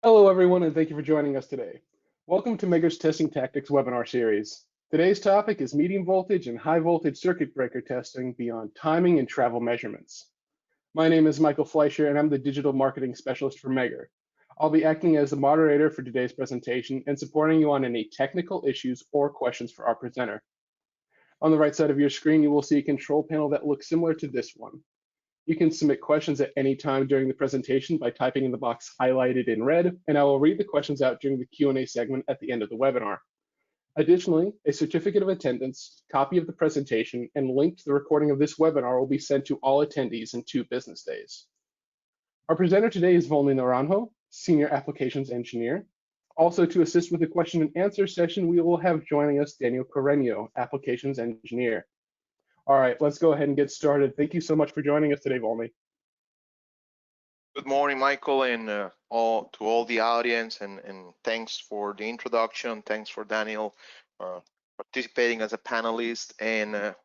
Hello, everyone, and thank you for joining us today. Welcome to MEGGER's Testing Tactics webinar series. Today's topic is medium voltage and high voltage circuit breaker testing beyond timing and travel measurements. My name is Michael Fleischer, and I'm the digital marketing specialist for MEGGER. I'll be acting as the moderator for today's presentation and supporting you on any technical issues or questions for our presenter. On the right side of your screen, you will see a control panel that looks similar to this one. You can submit questions at any time during the presentation by typing in the box highlighted in red, and I will read the questions out during the Q&A segment at the end of the webinar. Additionally, a certificate of attendance, copy of the presentation, and link to the recording of this webinar will be sent to all attendees in 2 business days. Our presenter today is Volney Naranjo, Senior Applications Engineer. Also, to assist with the question and answer session, we will have joining us Daniel Carreño, Applications Engineer. All right, let's go ahead and get started. Thank you so much for joining us today, Volney. Good morning, Michael, and to all the audience, and thanks for the introduction. Thanks for Daniel participating as a panelist. And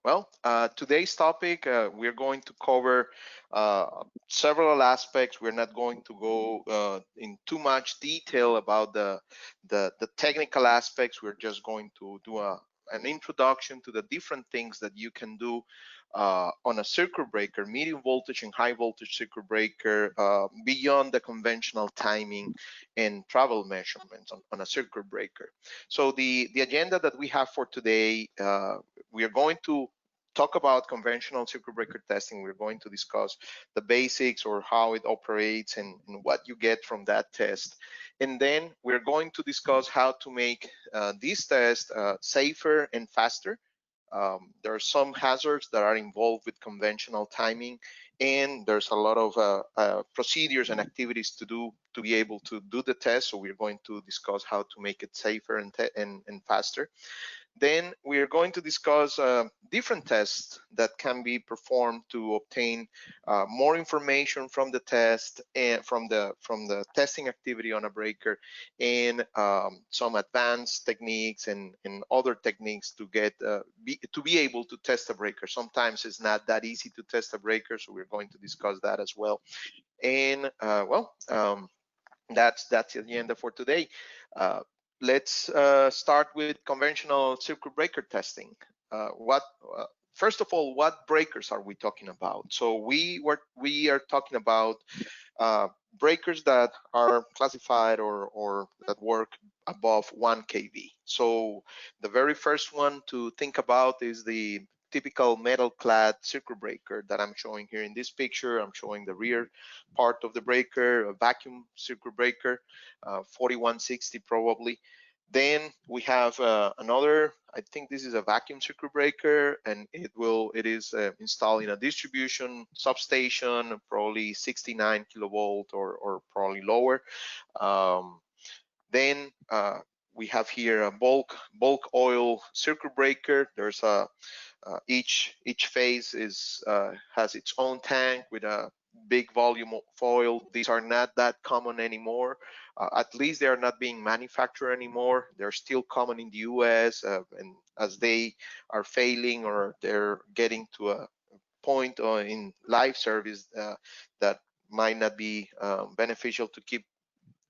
today's topic, we're going to cover several aspects. We're not going to go in too much detail about the technical aspects. We're just going to do an introduction to the different things that you can do on a circuit breaker, medium voltage and high voltage circuit breaker, beyond the conventional timing and travel measurements on a circuit breaker. So the agenda that we have for today, we are going to talk about conventional circuit breaker testing. We're going to discuss the basics or how it operates and what you get from that test. And then we're going to discuss how to make this test safer and faster. There are some hazards that are involved with conventional timing, and there's a lot of procedures and activities to do to be able to do the test. So we're going to discuss how to make it safer and faster. Then we are going to discuss different tests that can be performed to obtain more information from the test and from the testing activity on a breaker, and some advanced techniques and other techniques to get to be able to test a breaker. Sometimes it's not that easy to test a breaker, so we're going to discuss that as well. And that's the agenda for today. Let's start with conventional circuit breaker testing. First of all, what breakers are we talking about? So we are talking about breakers that are classified or that work above 1 kV. So the very first one to think about is the typical metal-clad circuit breaker that I'm showing here in this picture. I'm showing the rear part of the breaker, a vacuum circuit breaker, 4160 probably. Then we have another, I think this is a vacuum circuit breaker, and it is installed in a distribution substation, probably 69 kilovolt or probably lower. Then we have here a bulk oil circuit breaker. There's a each phase has its own tank with a big volume of oil. These are not that common anymore. At least they are not being manufactured anymore. They're still common in the US, and as they are failing or they're getting to a point in life service that might not be beneficial to keep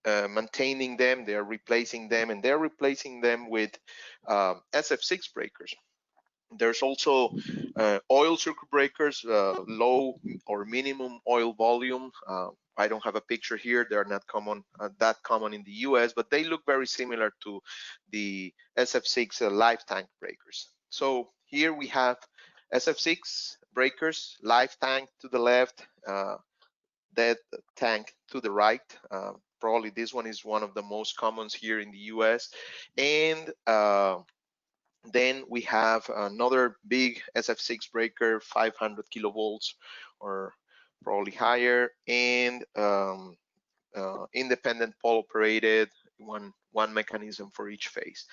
maintaining them, they're replacing them, and they're replacing them with SF6 breakers. There's also oil circuit breakers, low or minimum oil volume. I don't have a picture here. They're not common, that common in the US, but they look very similar to the SF6 live tank breakers. So here we have SF6 breakers, live tank to the left, dead tank to the right. Probably this one is one of the most commons here in the US. And then we have another big SF6 breaker, 500 kilovolts or probably higher, and independent pole operated, one mechanism for each phase.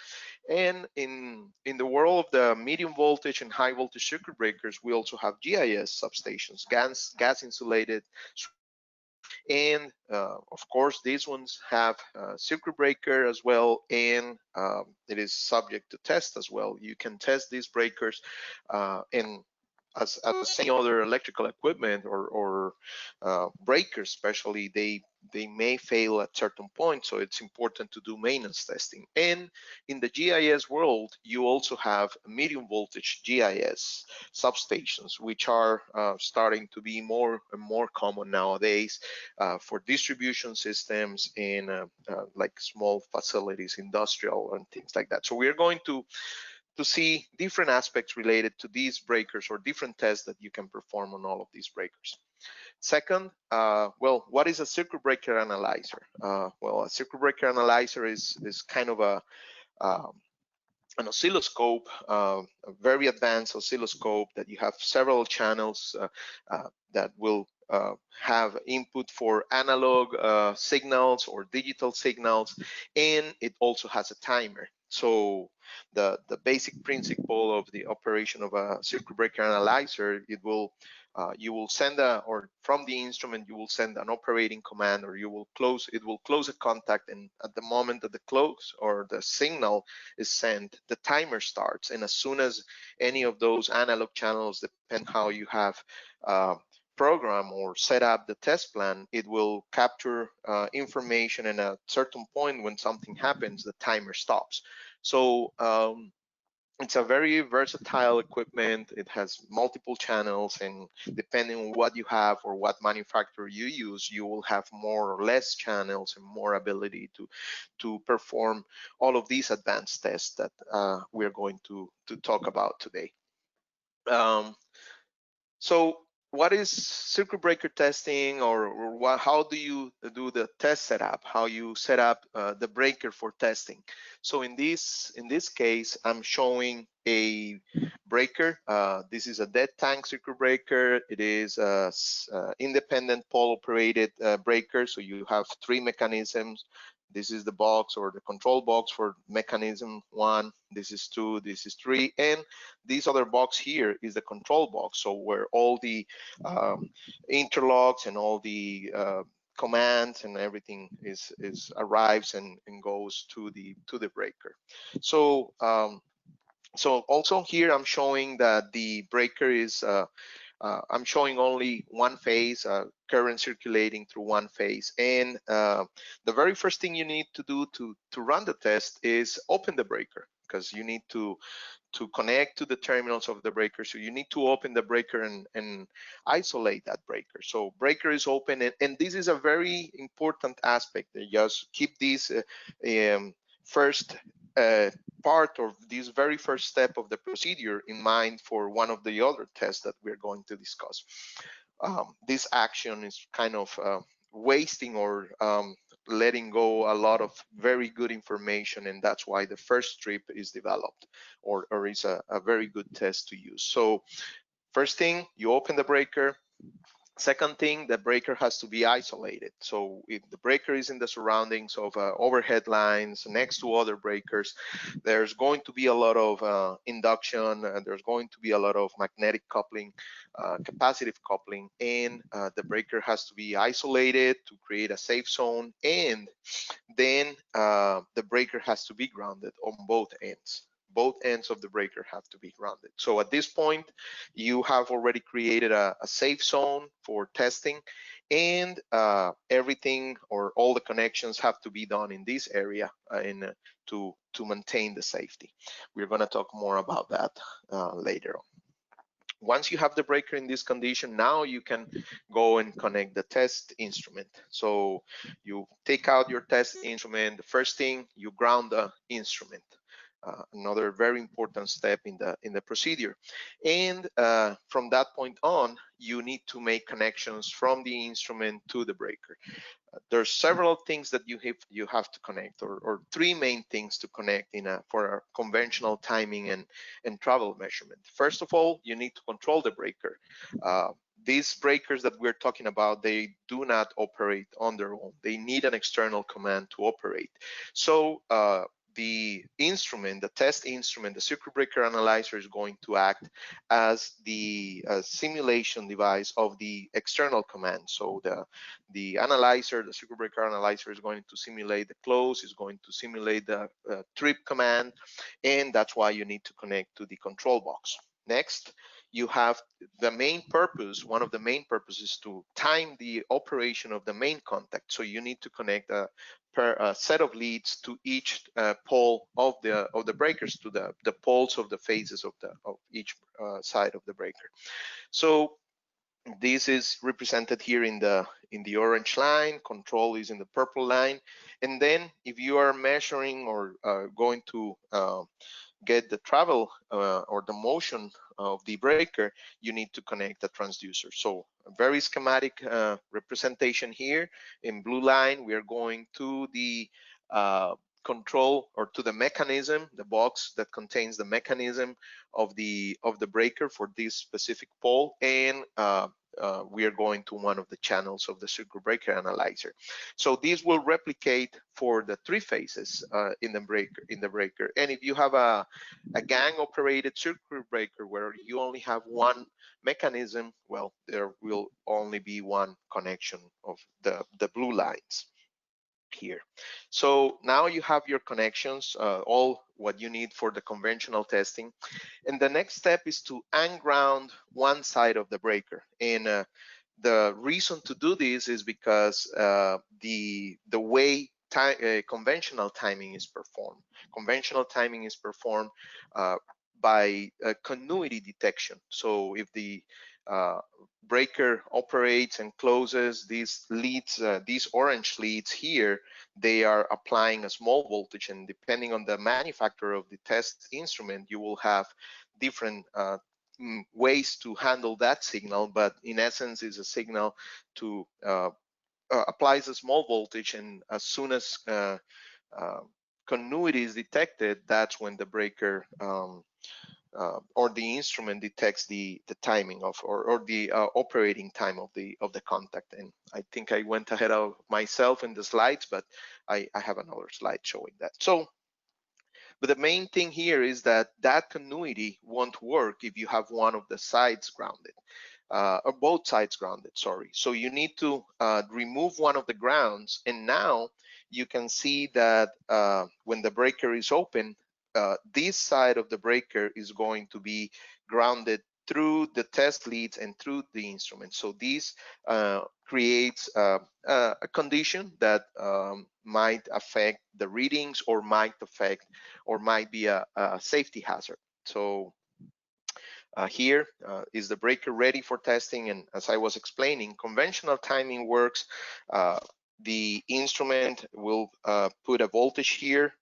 And in the world of the medium voltage and high voltage circuit breakers, we also have GIS substations, gas insulated. And of course, these ones have a circuit breaker as well, and it is subject to test as well. You can test these breakers and as any other electrical equipment or breakers especially, they may fail at certain points, so it's important to do maintenance testing. And in the GIS world, you also have medium voltage GIS substations, which are starting to be more and more common nowadays for distribution systems in like small facilities, industrial and things like that. So we are going to see different aspects related to these breakers or different tests that you can perform on all of these breakers. Second, well, what is a circuit breaker analyzer? Well, a circuit breaker analyzer is kind of um, an oscilloscope, a very advanced oscilloscope that you have several channels that will have input for analog signals or digital signals, and it also has a timer. So the basic principle of the operation of a circuit breaker analyzer, it will you will send or from the instrument you will send an operating command, or it will close a contact, and at the moment that the close or the signal is sent, the timer starts. And as soon as any of those analog channels, depend how you have program or set up the test plan, it will capture information, and at a certain point when something happens, the timer stops. So it's a very versatile equipment. It has multiple channels, and depending on what you have or what manufacturer you use, you will have more or less channels and more ability to perform all of these advanced tests that we're going to talk about today. So what is circuit breaker testing, or how do you do the test setup? How you set up the breaker for testing? So in this case, I'm showing a breaker. This is a dead tank circuit breaker. It is a independent pole operated breaker. So you have three mechanisms. This is the box or the control box for mechanism 1. This is 2. This is 3. And this other box here is the control box. So where all the interlocks and all the commands and everything is arrives and goes to the breaker. So so also here I'm showing that the breaker is I'm showing only one phase, current circulating through one phase. And the very first thing you need to do to run the test is open the breaker, because you need to connect to the terminals of the breaker. So you need to open the breaker and isolate that breaker. So breaker is open, and this is a very important aspect. Just keep this first part of this very first step of the procedure in mind for one of the other tests that we're going to discuss. This action is kind of wasting or letting go a lot of very good information, and that's why the first strip is developed or is a very good test to use. So first thing, you open the breaker. Second thing, the breaker has to be isolated. So if the breaker is in the surroundings of overhead lines next to other breakers, there's going to be a lot of induction, and there's going to be a lot of magnetic coupling, capacitive coupling, and the breaker has to be isolated to create a safe zone, and then the breaker has to be grounded on both ends. Both ends of the breaker have to be grounded. So at this point, you have already created a safe zone for testing, and everything or all the connections have to be done in this area to maintain the safety. We're going to talk more about that later on. Once you have the breaker in this condition, now you can go and connect the test instrument. So you take out your test instrument. The first thing, you ground the instrument. Another very important step in the procedure. And from that point on, you need to make connections from the instrument to the breaker. There's several things that you have to connect, or three main things to connect for a conventional timing and travel measurement. First of all, you need to control the breaker. These breakers that we're talking about, they do not operate on their own. They need an external command to operate. So the instrument, the test instrument, the circuit breaker analyzer is going to act as the simulation device of the external command. So the analyzer, the circuit breaker analyzer, is going to simulate the close, is going to simulate the trip command, and that's why you need to connect to the control box. Next, you have the main purpose, one of the main purposes, to time the operation of the main contact. So you need to connect a set of leads to each pole of the breakers, to the poles of the phases of each side of the breaker. So this is represented here in the orange line. Control is in the purple line. And then if you are measuring or going to get the travel or the motion of the breaker, you need to connect the transducer. So a very schematic representation here. In blue line, we are going to the control, or to the mechanism, the box that contains the mechanism of the breaker for this specific pole, and we are going to one of the channels of the circuit breaker analyzer. So these will replicate for the 3 phases in the breaker. And if you have a gang operated circuit breaker where you only have one mechanism, well, there will only be one connection of the blue lines here. So now you have your connections, all what you need for the conventional testing. And the next step is to unground one side of the breaker. And the reason to do this is because the way conventional timing is performed. Conventional timing is performed by continuity detection. So if the breaker operates and closes, these leads, these orange leads here, they are applying a small voltage, and depending on the manufacturer of the test instrument, you will have different ways to handle that signal, but in essence is a signal to applies a small voltage, and as soon as continuity is detected, that's when the breaker or the instrument detects the timing of or the operating time of the contact. And I think I went ahead of myself in the slides, but I have another slide showing that. So, but the main thing here is that continuity won't work if you have one of the sides grounded. Or both sides grounded, sorry. So you need to remove one of the grounds, and now you can see that when the breaker is open, this side of the breaker is going to be grounded through the test leads and through the instrument. So this creates a condition that might affect the readings, or might affect, or might be a safety hazard. So here is the breaker ready for testing, and as I was explaining, conventional timing works. The instrument will put a voltage here,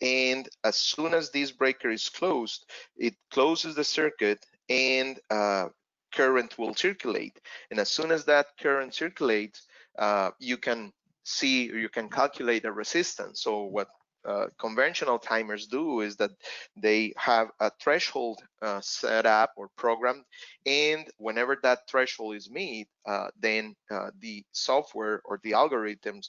and as soon as this breaker is closed, it closes the circuit, and current will circulate. And as soon as that current circulates, you can see, or you can calculate a resistance. So what conventional timers do is that they have a threshold set up or programmed, and whenever that threshold is met, then the software or the algorithms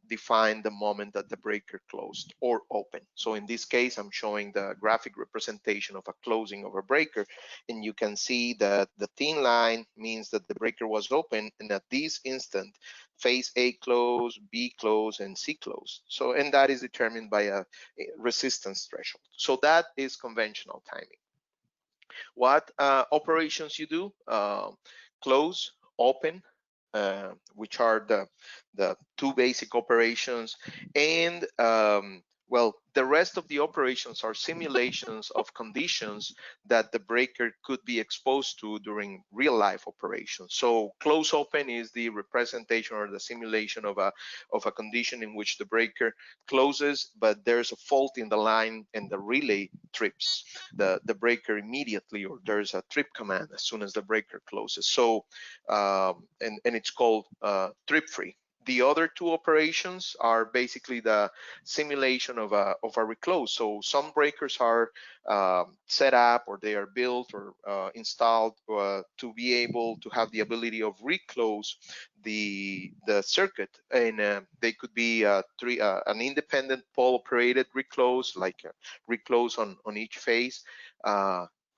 define the moment that the breaker closed or open. So in this case, I'm showing the graphic representation of a closing of a breaker, and you can see that the thin line means that the breaker was open, and at this instant, phase A close, B close, and C close. So, and that is determined by a resistance threshold. So that is conventional timing. What operations you do? Close, open, which are the 2 basic operations, and well, the rest of the operations are simulations of conditions that the breaker could be exposed to during real life operations. So close open is the representation or the simulation of a condition in which the breaker closes, but there's a fault in the line and the relay trips the breaker immediately, or there's a trip command as soon as the breaker closes. So and it's called trip free. The other 2 operations are basically the simulation of a reclose. So some breakers are set up, or they are built or installed to be able to have the ability of reclose the circuit, and they could be an independent pole operated reclose, like reclose on each phase,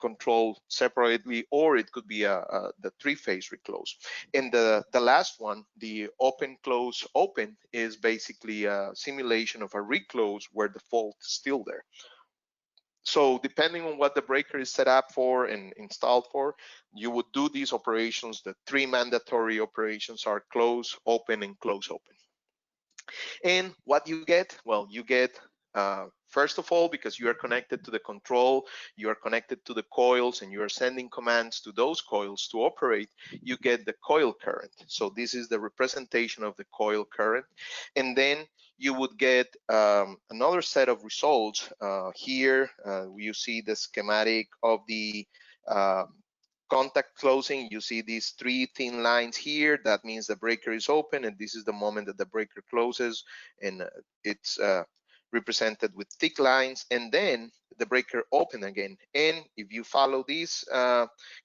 controlled separately, or it could be the 3-phase reclose. And the last one, the open close open, is basically a simulation of a reclose where the fault is still there. So depending on what the breaker is set up for and installed for, you would do these operations. The three mandatory operations are close, open, and close, open. And what you get? Well, you get, first of all, because you are connected to the control, you are connected to the coils, and you are sending commands to those coils to operate, you get the coil current. So this is the representation of the coil current. And then you would get another set of results. Here, you see the schematic of the contact closing. You see these three thin lines here. That means the breaker is open, and this is the moment that the breaker closes, and it's represented with thick lines, and then the breaker open again. And if you follow this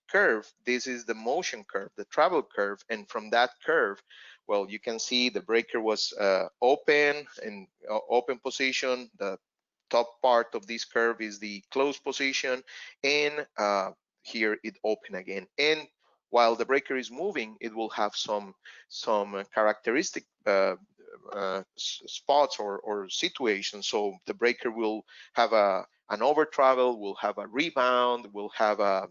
curve, this is the motion curve, the travel curve, and from that curve, well, you can see the breaker was open in open position. The top part of this curve is the closed position, and here it open again. And while the breaker is moving, it will have some characteristic spots or situations. So the breaker will have an over travel, will have a rebound, will have a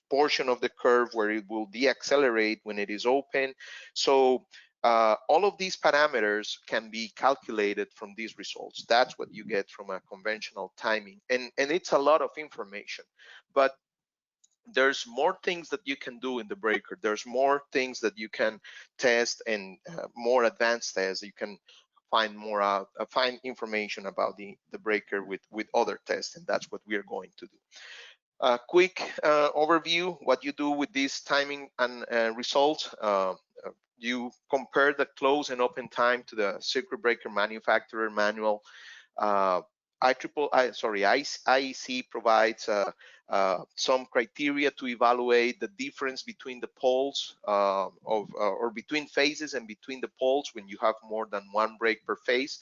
portion of the curve where it will deaccelerate when it is open. So all of these parameters can be calculated from these results. That's what you get from a conventional timing. And it's a lot of information, but there's more things that you can do in the breaker. There's more things that you can test, and more advanced tests. You can find more find information about the breaker with other tests, and that's what we are going to do. A quick overview, what you do with this timing and results. You compare the close and open time to the circuit breaker manufacturer manual. IEC provides some criteria to evaluate the difference between the poles or between phases and between the poles when you have more than one break per phase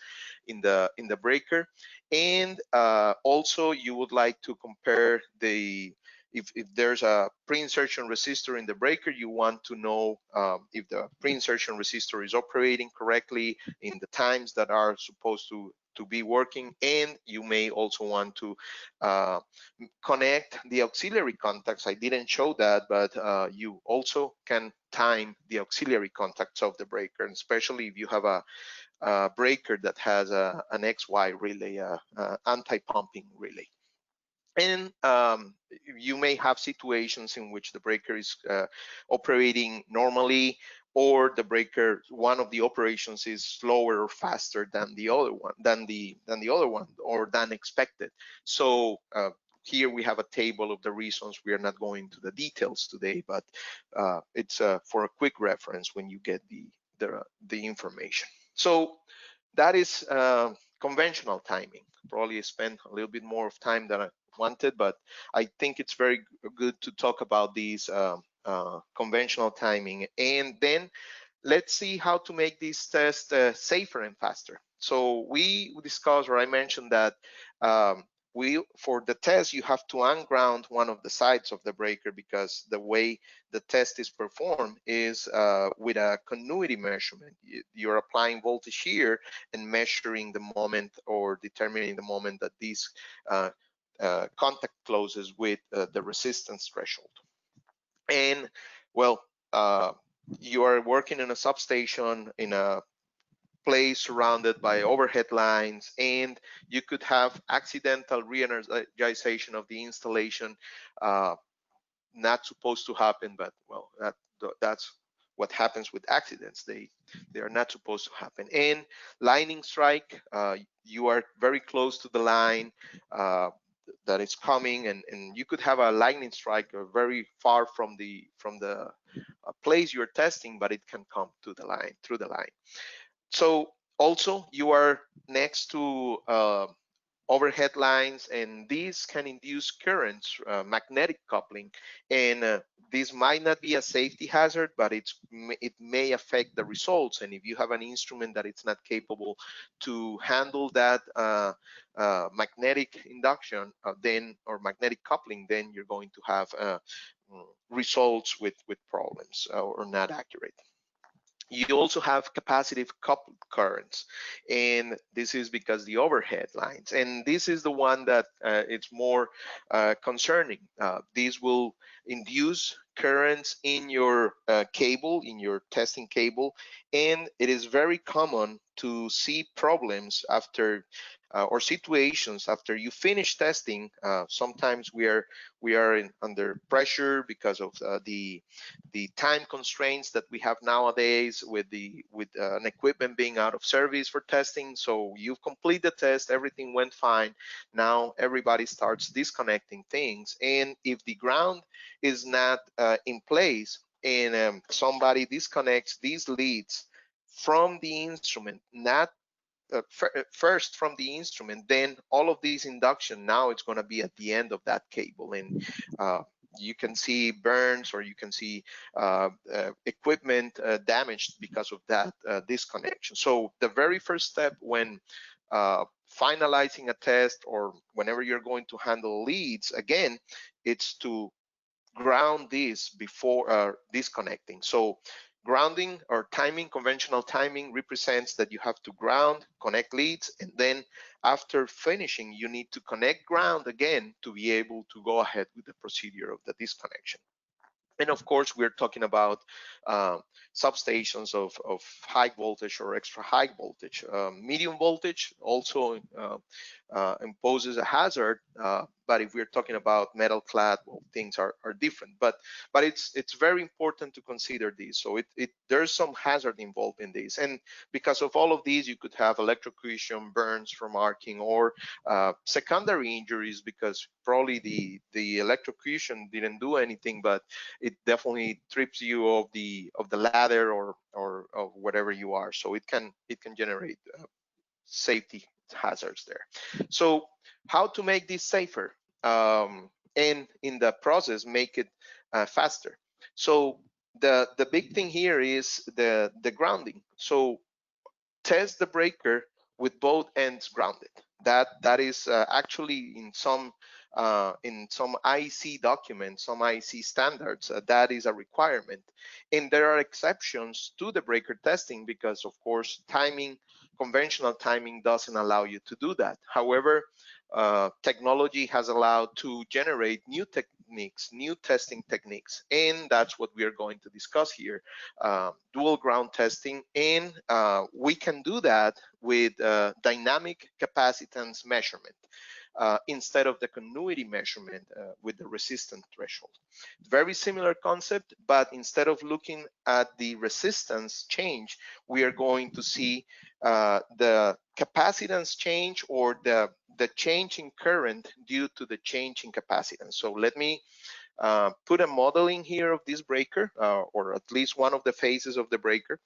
in the breaker. And also you would like to compare the if there's a pre-insertion resistor in the breaker, you want to know if the pre-insertion resistor is operating correctly in the times that are supposed to be working. And you may also want to connect the auxiliary contacts. I didn't show that, but you also can time the auxiliary contacts of the breaker, and especially if you have a breaker that has an XY relay, anti-pumping relay. And you may have situations in which the breaker is operating normally, or the breaker, one of the operations is slower or faster than the other one, or than expected. So here we have a table of the reasons. We are not going to the details today, but it's for a quick reference when you get the information. So that is conventional timing. Probably spent a little bit more of time than I wanted, but I think it's very good to talk about these conventional timing. And then let's see how to make this test safer and faster. So we discussed, or I mentioned that for the test, you have to unground one of the sides of the breaker, because the way the test is performed is with a continuity measurement. You're applying voltage here and measuring the moment, or determining the moment that this contact closes with the resistance threshold. And well, you are working in a substation in a place surrounded by overhead lines, and you could have accidental re-energization of the installation. Not supposed to happen, but well, that's what happens with accidents. They are not supposed to happen. And lightning strike, you are very close to the line that is coming, and you could have a lightning strike very far from the place you're testing, but it can come to the line, through the line. So also you are next to overhead lines, and these can induce currents, magnetic coupling, and this might not be a safety hazard, but it may affect the results. And if you have an instrument that it's not capable to handle that magnetic induction, or magnetic coupling, then you're going to have results with problems or not accurate. You also have capacitive currents, and this is because the overhead lines, and this is the one that it's more concerning. These will induce currents in your cable, in your testing cable, and it is very common to see problems after or situations after you finish testing. Sometimes we are under pressure because of the time constraints that we have nowadays with an equipment being out of service for testing. So you've completed the test, everything went fine. Now everybody starts disconnecting things, and if the ground is not in place, and somebody disconnects these leads from the instrument, not first from the instrument, then all of these induction, now it's going to be at the end of that cable, and you can see burns, or you can see equipment damaged because of that disconnection. So the very first step when finalizing a test, or whenever you're going to handle leads, again, it's to ground this before disconnecting. So grounding or timing, conventional timing, represents that you have to ground, connect leads, and then after finishing, you need to connect ground again to be able to go ahead with the procedure of the disconnection. And of course, we're talking about uh, substations of high voltage or extra high voltage. Medium voltage also imposes a hazard, but if we're talking about metal clad, well, things are different. But it's very important to consider this. So there's some hazard involved in this, and because of all of these, you could have electrocution, burns from arcing, or secondary injuries, because probably the electrocution didn't do anything, but it definitely trips you off the ladder, or of whatever you are. So it can generate safety hazards there. So how to make this safer, and in the process make it faster? So the big thing here is the grounding. So test the breaker with both ends grounded. That is actually in some IEC documents, some IEC standards, that is a requirement. And there are exceptions to the breaker testing because, of course, conventional timing doesn't allow you to do that. However, technology has allowed to generate new techniques, new testing techniques, and that's what we are going to discuss here. Dual ground testing, and we can do that with dynamic capacitance measurement instead of the continuity measurement with the resistance threshold. Very similar concept, but instead of looking at the resistance change, we are going to see the capacitance change, or the change in current due to the change in capacitance. So let me put a modeling here of this breaker, or at least one of the phases of the breaker.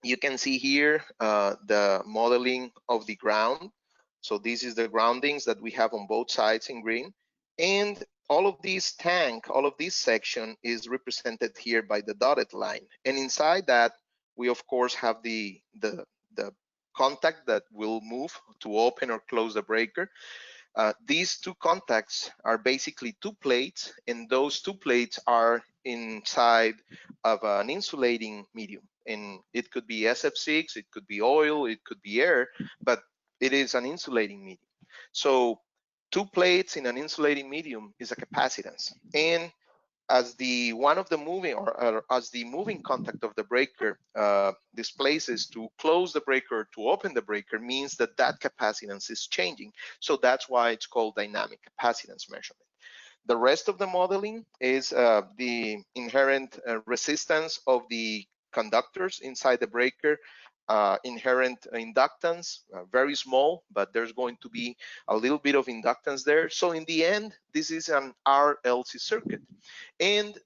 You can see here the modeling of the ground. So this is the groundings that we have on both sides in green. And all of this tank, all of this section is represented here by the dotted line. And inside that, we of course have the contact that will move to open or close the breaker. These two contacts are basically two plates, and those two plates are inside of an insulating medium. And it could be SF6, it could be oil, it could be air, but it is an insulating medium. So two plates in an insulating medium is a capacitance. And as the one of the moving, or as the moving contact of the breaker displaces to close the breaker or to open the breaker, means that that capacitance is changing. So that's why it's called dynamic capacitance measurement. The rest of the modeling is the inherent resistance of the conductors inside the breaker, inherent inductance, very small, but there's going to be a little bit of inductance there. So in the end, this is an RLC circuit. And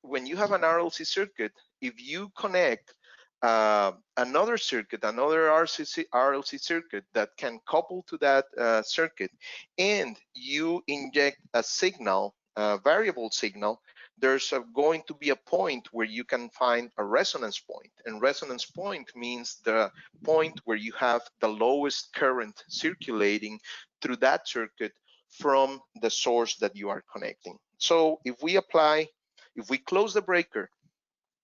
when you have an RLC circuit, if you connect another circuit, another RLC circuit that can couple to that circuit, and you inject a signal, a variable signal, there's going to be a point where you can find a resonance point. And resonance point means the point where you have the lowest current circulating through that circuit from the source that you are connecting. So if we close the breaker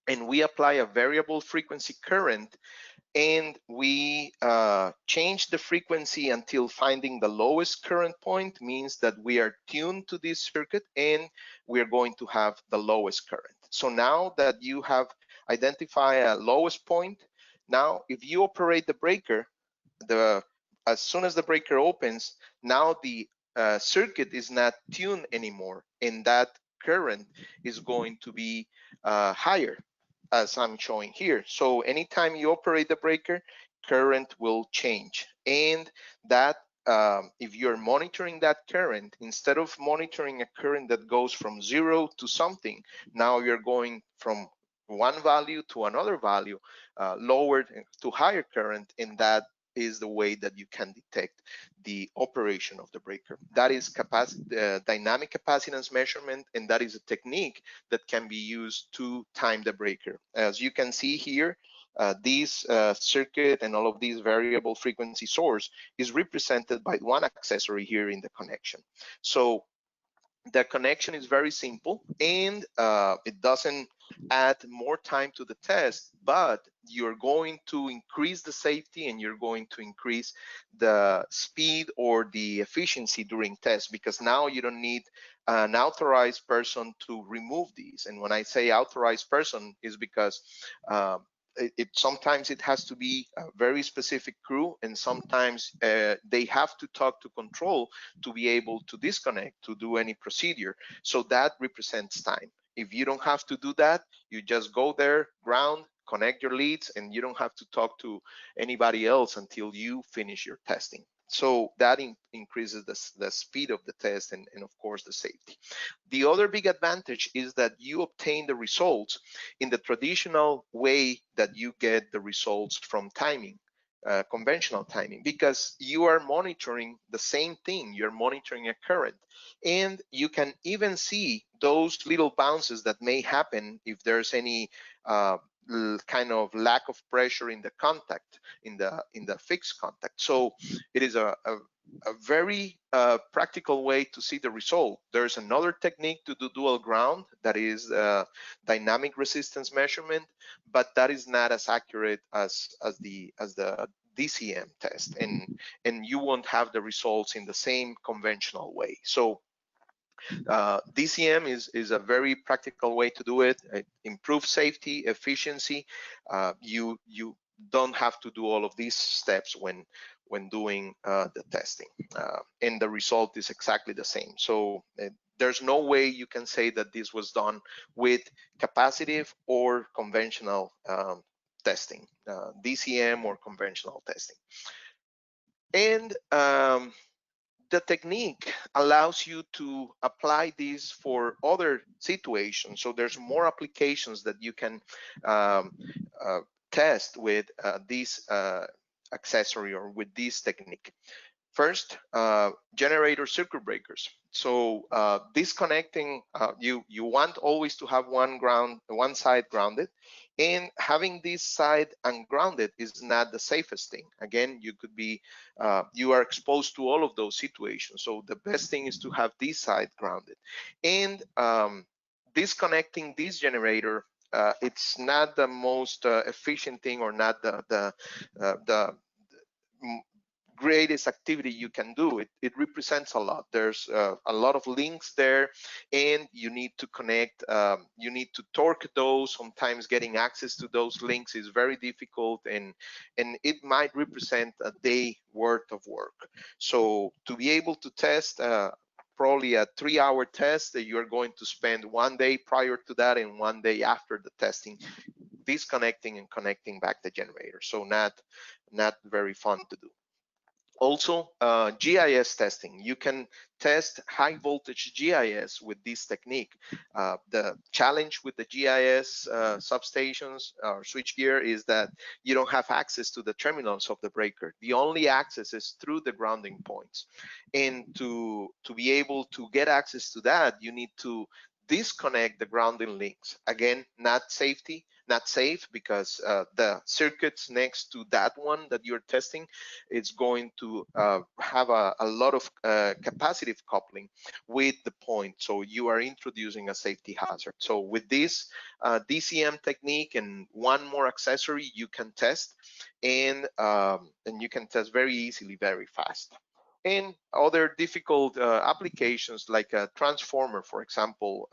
and we apply a variable frequency current, and we change the frequency until finding the lowest current point, means that we are tuned to this circuit and we are going to have the lowest current. So now that you have identified a lowest point, now if you operate the breaker, as soon as the breaker opens, now the circuit is not tuned anymore, and that current is going to be higher, as I'm showing here. So anytime you operate the breaker, current will change. And that, if you're monitoring that current, instead of monitoring a current that goes from 0 to something, now you're going from one value to another value, lower to higher current, and that is the way that you can detect the operation of the breaker. That is dynamic capacitance measurement, and that is a technique that can be used to time the breaker. As you can see here, this circuit and all of these variable frequency source is represented by one accessory here in the connection. So the connection is very simple, and it doesn't add more time to the test, but you're going to increase the safety and you're going to increase the speed or the efficiency during tests, because now you don't need an authorized person to remove these. And when I say authorized person, is because sometimes it has to be a very specific crew, and sometimes they have to talk to control to be able to disconnect, to do any procedure. So that represents time. If you don't have to do that, you just go there, ground, connect your leads, and you don't have to talk to anybody else until you finish your testing. So that increases the speed of the test and of course the safety. The other big advantage is that you obtain the results in the traditional way that you get the results from timing. Conventional timing, because you are monitoring the same thing, you're monitoring a current, and you can even see those little bounces that may happen if there's any kind of lack of pressure in the contact, in the fixed contact. So it is a very practical way to see the result. There's another technique to do dual ground, that is dynamic resistance measurement, but that is not as accurate as the DCM test, and you won't have the results in the same conventional way. So DCM is a very practical way to do it. It improves safety, efficiency. You don't have to do all of these steps when doing the testing, and the result is exactly the same. So there's no way you can say that this was done with capacitive or conventional testing, DCM or conventional testing. And the technique allows you to apply this for other situations. So there's more applications that you can test with this accessory or with this technique. First, generator circuit breakers. So disconnecting, you want always to have one side grounded, and having this side ungrounded is not the safest thing. Again, you could be, you are exposed to all of those situations. So the best thing is to have this side grounded. And disconnecting this generator, it's not the most efficient thing, or not the greatest activity you can do. It represents a lot. There's a lot of links there, and you need to connect, you need to torque those. Sometimes getting access to those links is very difficult, and it might represent a day worth of work. So to be able to test probably a 3-hour test, that you're going to spend one day prior to that and one day after the testing disconnecting and connecting back the generator. So not very fun to do. Also, GIS testing. You can test high voltage GIS with this technique. The challenge with the GIS substations or switchgear is that you don't have access to the terminals of the breaker. The only access is through the grounding points. And to be able to get access to that, you need to disconnect the grounding links. Again, not safe because the circuits next to that one that you're testing, it's going to have a lot of capacitive coupling with the point. So you are introducing a safety hazard. So with this DCM technique and one more accessory, you can test, and you can test very easily, very fast. And other difficult applications like a transformer, for example,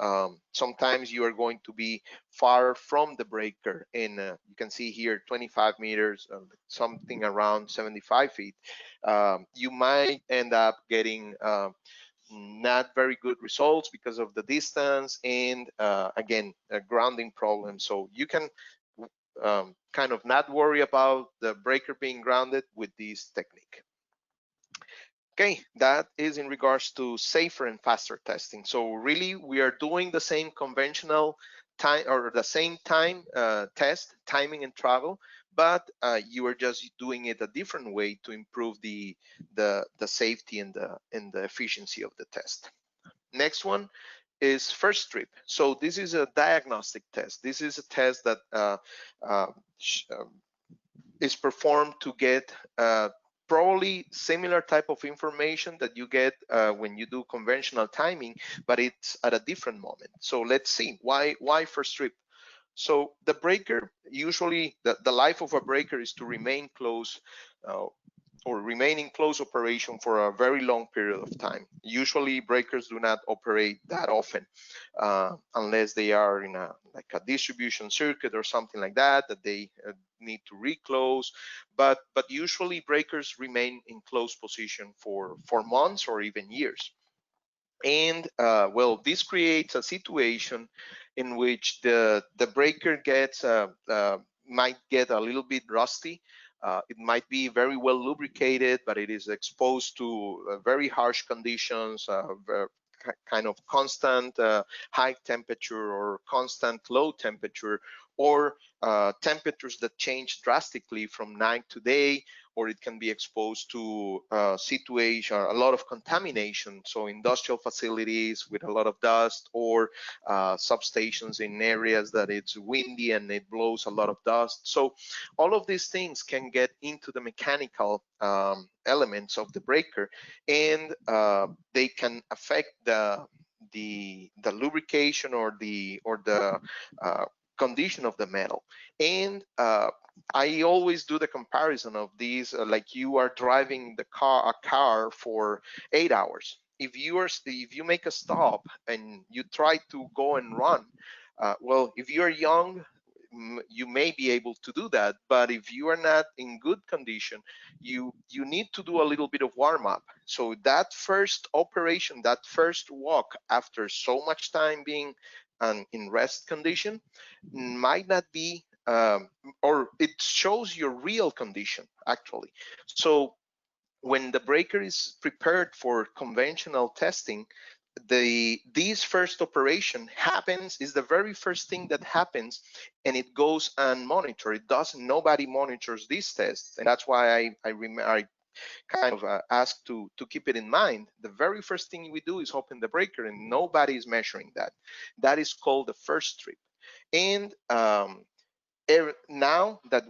sometimes you are going to be far from the breaker, and you can see here 25 meters, something around 75 feet. You might end up getting not very good results because of the distance and again, a grounding problem. So you can kind of not worry about the breaker being grounded with this technique. Okay, that is in regards to safer and faster testing. So really, we are doing the same conventional time or the same time test, timing and travel, but you are just doing it a different way to improve the safety and the efficiency of the test. Next one is first trip. So this is a diagnostic test. This is a test that is performed to get probably similar type of information that you get when you do conventional timing, but it's at a different moment. So let's see, why first trip? So the breaker, usually the life of a breaker is to remain close or remain in close operation for a very long period of time. Usually breakers do not operate that often unless they are in like a distribution circuit or something like that they need to reclose. But usually breakers remain in close position for months or even years. And well, this creates a situation in which the breaker gets might get a little bit rusty. It might be very well lubricated, but it is exposed to very harsh conditions, kind of constant high temperature or constant low temperature, or temperatures that change drastically from night to day, or it can be exposed to situation, a lot of contamination, so industrial facilities with a lot of dust, or substations in areas that it's windy and it blows a lot of dust. So all of these things can get into the mechanical elements of the breaker, and they can affect the lubrication or the condition of the metal. And I always do the comparison of these like you are driving a car for 8 hours. If you make a stop and you try to go and run, well, if you're young, you may be able to do that, but if you are not in good condition, you need to do a little bit of warm up. So that first operation, that first walk after so much time being in rest condition might not be or it shows your real condition actually. So when the breaker is prepared for conventional testing, this first operation happens, is the very first thing that happens, and it goes unmonitored. Nobody monitors these tests, and that's why I kind of ask to keep it in mind. The very first thing we do is open the breaker, and nobody is measuring that. That is called the first trip. And now that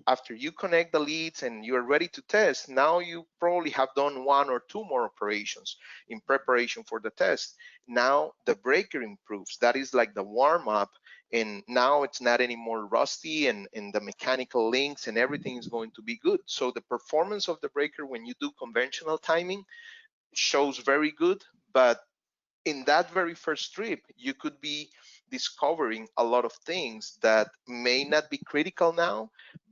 after you connect the leads and you're ready to test, now you probably have done 1 or 2 more operations in preparation for the test. Now the breaker improves. That is like the warm up, and now it's not anymore rusty, and the mechanical links and everything is going to be good. So the performance of the breaker when you do conventional timing shows very good, but in that very first trip, you could be discovering a lot of things that may not be critical now,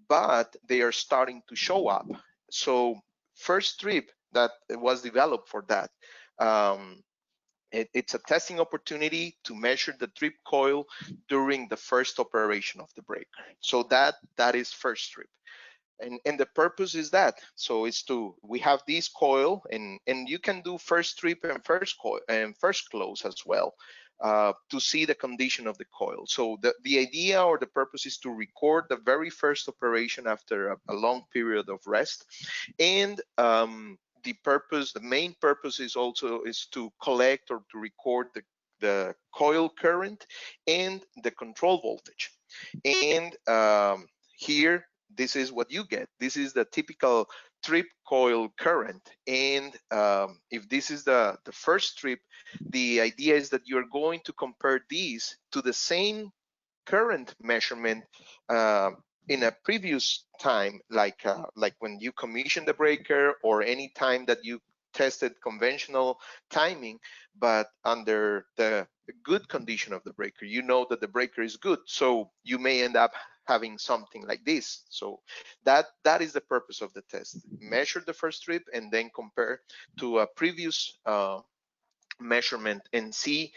but they are starting to show up. So first trip that was developed for that. It's a testing opportunity to measure the trip coil during the first operation of the breaker. So that is first trip. And the purpose is that, so it's we have this coil, and you can do first trip and first coil and first close as well to see the condition of the coil. So the idea or the purpose is to record the very first operation after a long period of rest. And the main purpose is also to collect or to record the coil current and the control voltage. And here, this is what you get. This is the typical trip coil current. And if this is the first trip, the idea is that you're going to compare these to the same current measurement in a previous time, like when you commission the breaker or any time that you tested conventional timing, but under the good condition of the breaker. You know that the breaker is good, so you may end up having something like this. So that is the purpose of the test. Measure the first trip and then compare to a previous measurement and see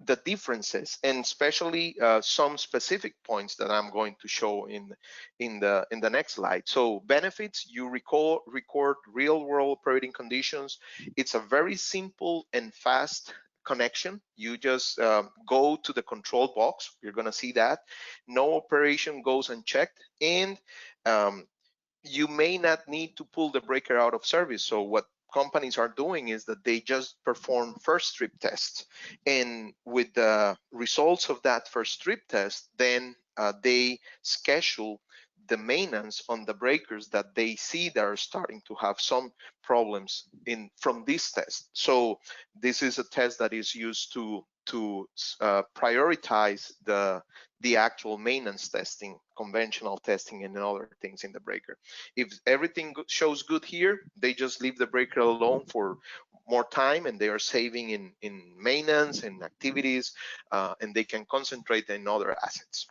the differences, and especially some specific points that I'm going to show in the next slide. So benefits: you record real world operating conditions. It's a very simple and fast connection. You just go to the control box. You're going to see that no operation goes unchecked, and you may not need to pull the breaker out of service. So what companies are doing is that they just perform first trip tests, and with the results of that first trip test, then they schedule the maintenance on the breakers that they see that are starting to have some problems from this test. So this is a test that is used to prioritize the actual maintenance testing, conventional testing, and other things in the breaker. If everything shows good here, they just leave the breaker alone for more time, and they are saving in maintenance and activities, and they can concentrate in other assets.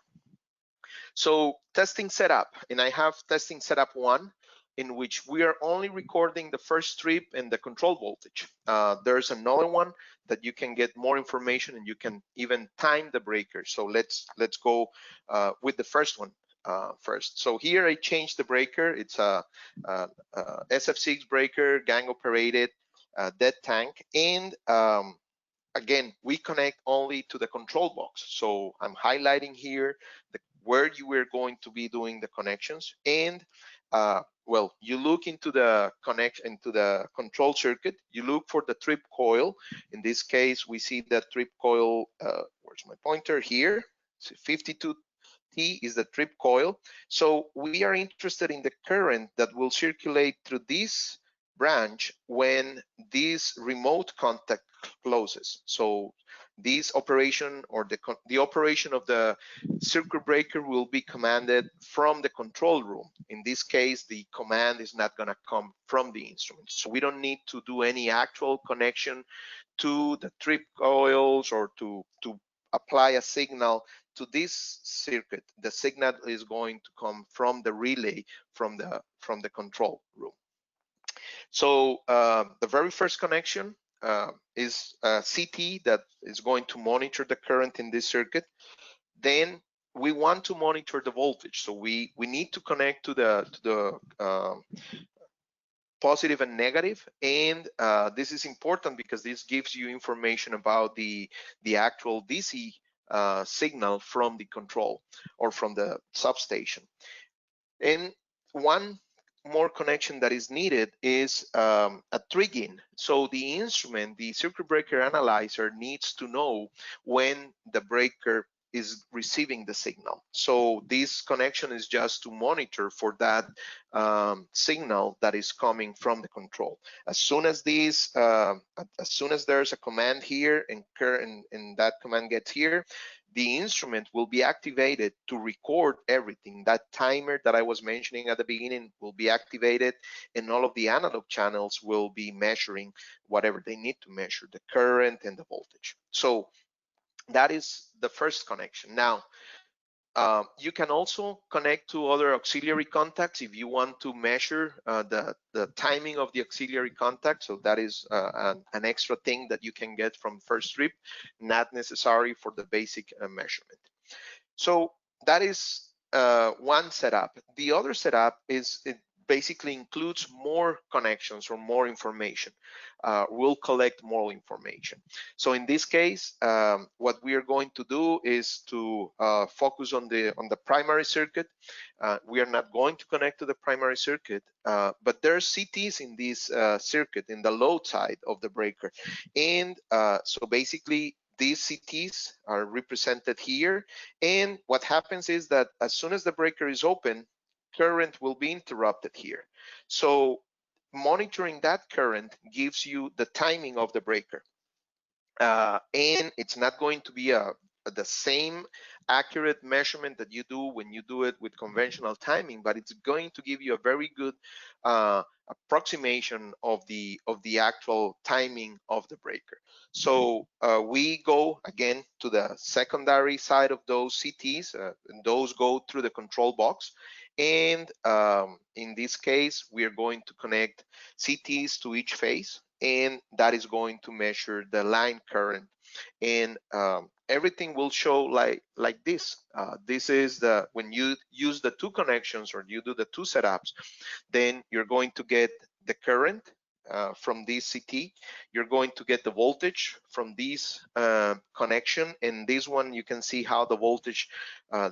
So testing setup, and I have testing setup 1, in which we are only recording the first trip and the control voltage. There's another one that you can get more information, and you can even time the breaker. So let's go with the first one first. So here I changed the breaker. It's a SF6 breaker, gang operated, dead tank, and again, we connect only to the control box. So I'm highlighting here where you are going to be doing the connections. And well, you look into the connection to the control circuit. You look for the trip coil. In this case, we see that trip coil. Where's my pointer? Here. So 52T is the trip coil. So we are interested in the current that will circulate through this branch when this remote contact closes. So this operation, or the operation of the circuit breaker, will be commanded from the control room. In this case, the command is not going to come from the instrument. So we don't need to do any actual connection to the trip coils or to apply a signal to this circuit. The signal is going to come from the relay from the control room. So the very first connection is a CT that is going to monitor the current in this circuit. Then we want to monitor the voltage. So we need to connect to the positive and negative, and this is important because this gives you information about the actual DC signal from the control or from the substation. And one more connection that is needed is a trigging. So the instrument, the circuit breaker analyzer, needs to know when the breaker is receiving the signal. So this connection is just to monitor for that signal that is coming from the control. As soon as there's a command here and that command gets here, the instrument will be activated to record everything. That timer that I was mentioning at the beginning will be activated, and all of the analog channels will be measuring whatever they need to measure, the current and the voltage. So that is the first connection. Now, you can also connect to other auxiliary contacts if you want to measure the timing of the auxiliary contact. So that is an extra thing that you can get from first trip, not necessary for the basic measurement. So that is one setup. The other setup is basically includes more connections or more information. We'll collect more information. So in this case, what we are going to do is to focus on the primary circuit. We are not going to connect to the primary circuit, but there are CTs in this circuit in the load side of the breaker. And so basically these CTs are represented here. And what happens is that as soon as the breaker is open, current will be interrupted here. So monitoring that current gives you the timing of the breaker. And it's not going to be the same accurate measurement that you do when you do it with conventional timing, but it's going to give you a very good approximation of the actual timing of the breaker. So we go again to the secondary side of those CTs, and those go through the control box. And in this case, we are going to connect CTs to each phase, and that is going to measure the line current. And everything will show like this. This is when you use the two connections or you do the two setups, then you're going to get the current from this CT. You're going to get the voltage from this connection, and this one you can see how the voltage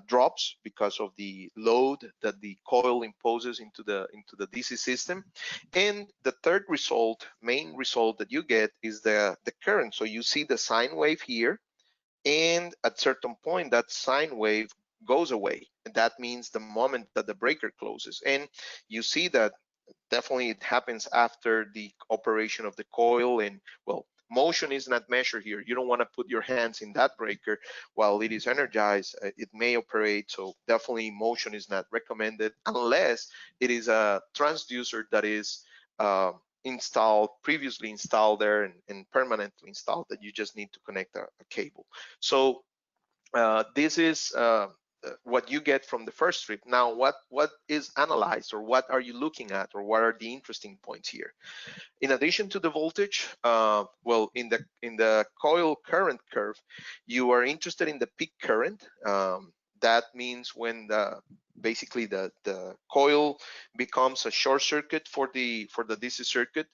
drops because of the load that the coil imposes into the DC system. And the third result, main result that you get, is the current. So you see the sine wave here, and at certain point that sine wave goes away, and that means the moment that the breaker closes. And you see that definitely it happens after the operation of the coil. And well, motion is not measured here. You don't want to put your hands in that breaker while it is energized. It may operate, so definitely motion is not recommended unless it is a transducer that is previously installed there and permanently installed, that you just need to connect a cable. So this is what you get from the first strip. Now, what is analyzed, or what are you looking at, or what are the interesting points here? In addition to the voltage, well, in the coil current curve, you are interested in the peak current. That means when basically the coil becomes a short circuit for the DC circuit,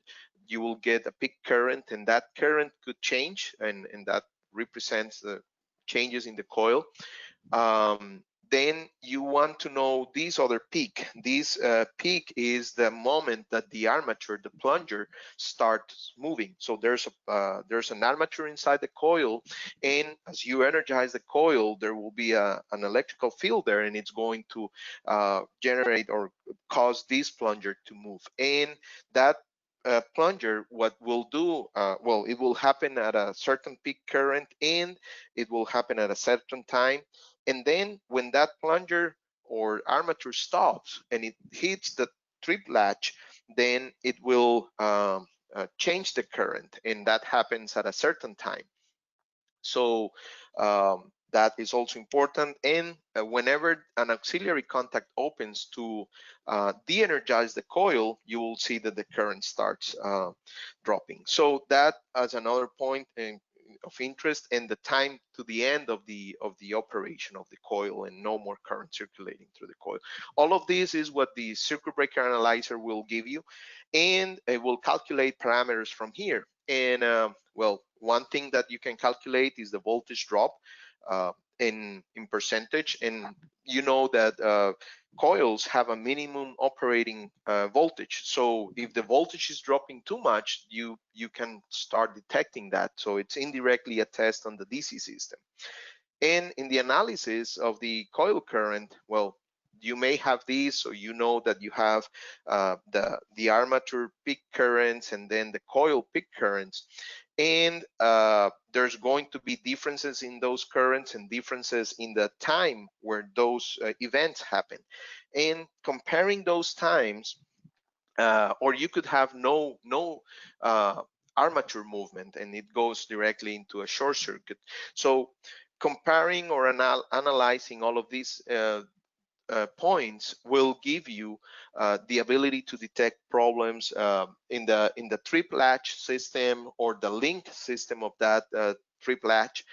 you will get a peak current, and that current could change, and that represents the changes in the coil. Then you want to know this other peak. This peak is the moment that the armature, the plunger, starts moving. So there's an armature inside the coil, and as you energize the coil, there will be an electrical field there, and it's going to generate or cause this plunger to move. And that plunger, what will do, well, it will happen at a certain peak current, and it will happen at a certain time. And then when that plunger or armature stops and it hits the trip latch, then it will change the current, and that happens at a certain time. So that is also important. And whenever an auxiliary contact opens to de-energize the coil, you will see that the current starts dropping. So that as another point of interest, and the time to the end of the operation of the coil, and no more current circulating through the coil. All of this is what the circuit breaker analyzer will give you, and it will calculate parameters from here. And well, one thing that you can calculate is the voltage drop in percentage. And you know that coils have a minimum operating voltage. So if the voltage is dropping too much, you can start detecting that. So it's indirectly a test on the DC system. And in the analysis of the coil current, well, you may have these, so you know that you have the armature peak currents and then the coil peak currents. And there's going to be differences in those currents and differences in the time where those events happen. And comparing those times, or you could have no armature movement, and it goes directly into a short circuit. So comparing or analyzing all of these points will give you the ability to detect problems in the trip latch system or the link system of that trip latch.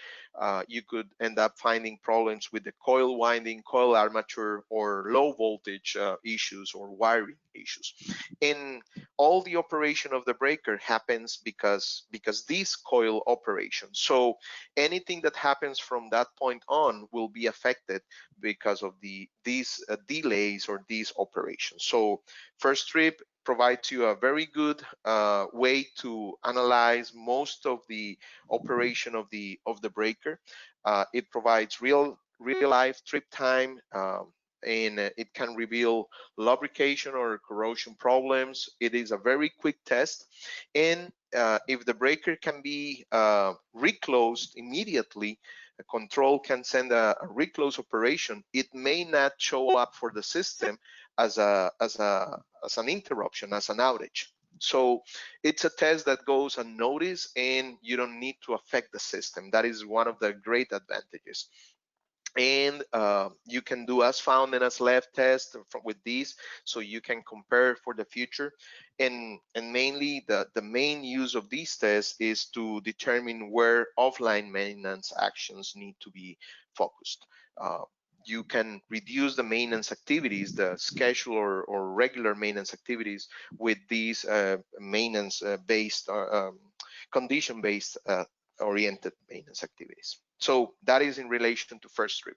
you could end up finding problems with the coil winding, coil armature, or low voltage issues or wiring issues. And all the operation of the breaker happens because this coil operation. So anything that happens from that point on will be affected because of these delays or these operations. So first trip provides you a very good way to analyze most of the operation of the breaker. It provides real life trip time, and it can reveal lubrication or corrosion problems. It is a very quick test, and if the breaker can be reclosed immediately, a control can send a reclose operation. It may not show up for the system as an interruption, as an outage. So it's a test that goes unnoticed, and you don't need to affect the system. That is one of the great advantages. And you can do as found and as left test with these, so you can compare for the future. And mainly the main use of these tests is to determine where offline maintenance actions need to be focused. You can reduce the maintenance activities, the schedule or regular maintenance activities, with these maintenance based condition based oriented maintenance activities. So that is in relation to first trip.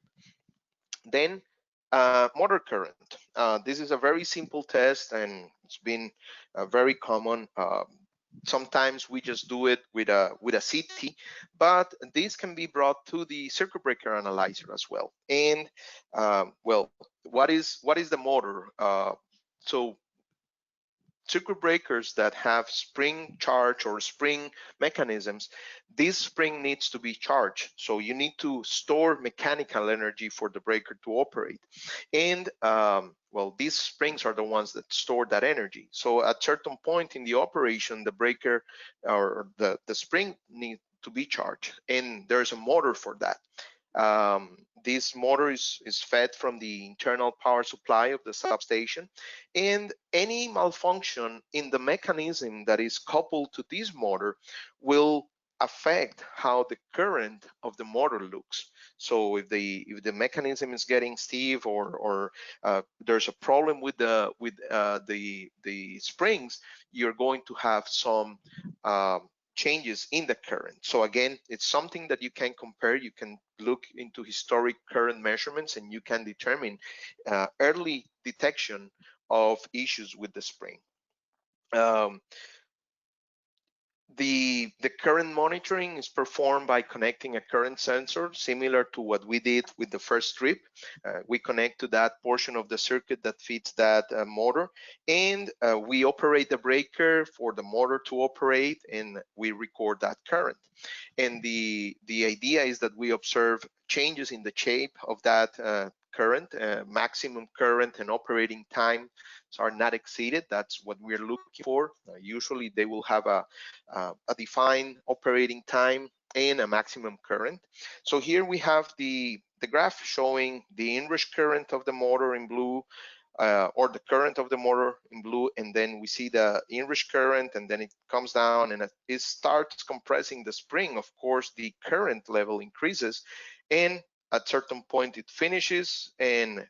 Then motor current. This is a very simple test, and it's been very common. Sometimes we just do it with a CT, but this can be brought to the circuit breaker analyzer as well. And well, what is the motor? So circuit breakers that have spring charge or spring mechanisms, this spring needs to be charged. So you need to store mechanical energy for the breaker to operate. And well, these springs are the ones that store that energy. So at certain point in the operation, the breaker or the spring needs to be charged, and there's a motor for that. This motor is fed from the internal power supply of the substation, and any malfunction in the mechanism that is coupled to this motor will affect how the current of the motor looks. So if the mechanism is getting stiff, or there's a problem with the springs, you're going to have some changes in the current. So again, it's something that you can compare. You can look into historic current measurements, and you can determine early detection of issues with the spring. The current monitoring is performed by connecting a current sensor, similar to what we did with the first strip. We connect to that portion of the circuit that feeds that motor, and we operate the breaker for the motor to operate, and we record that current. And the idea is that we observe changes in the shape of that current, maximum current and operating time are not exceeded. That's what we're looking for. Usually they will have a defined operating time and a maximum current. So here we have the graph showing the inrush current of the motor in blue, or the current of the motor in blue, and then we see the inrush current, and then it comes down and it starts compressing the spring. Of course, the current level increases, and at certain point it finishes, and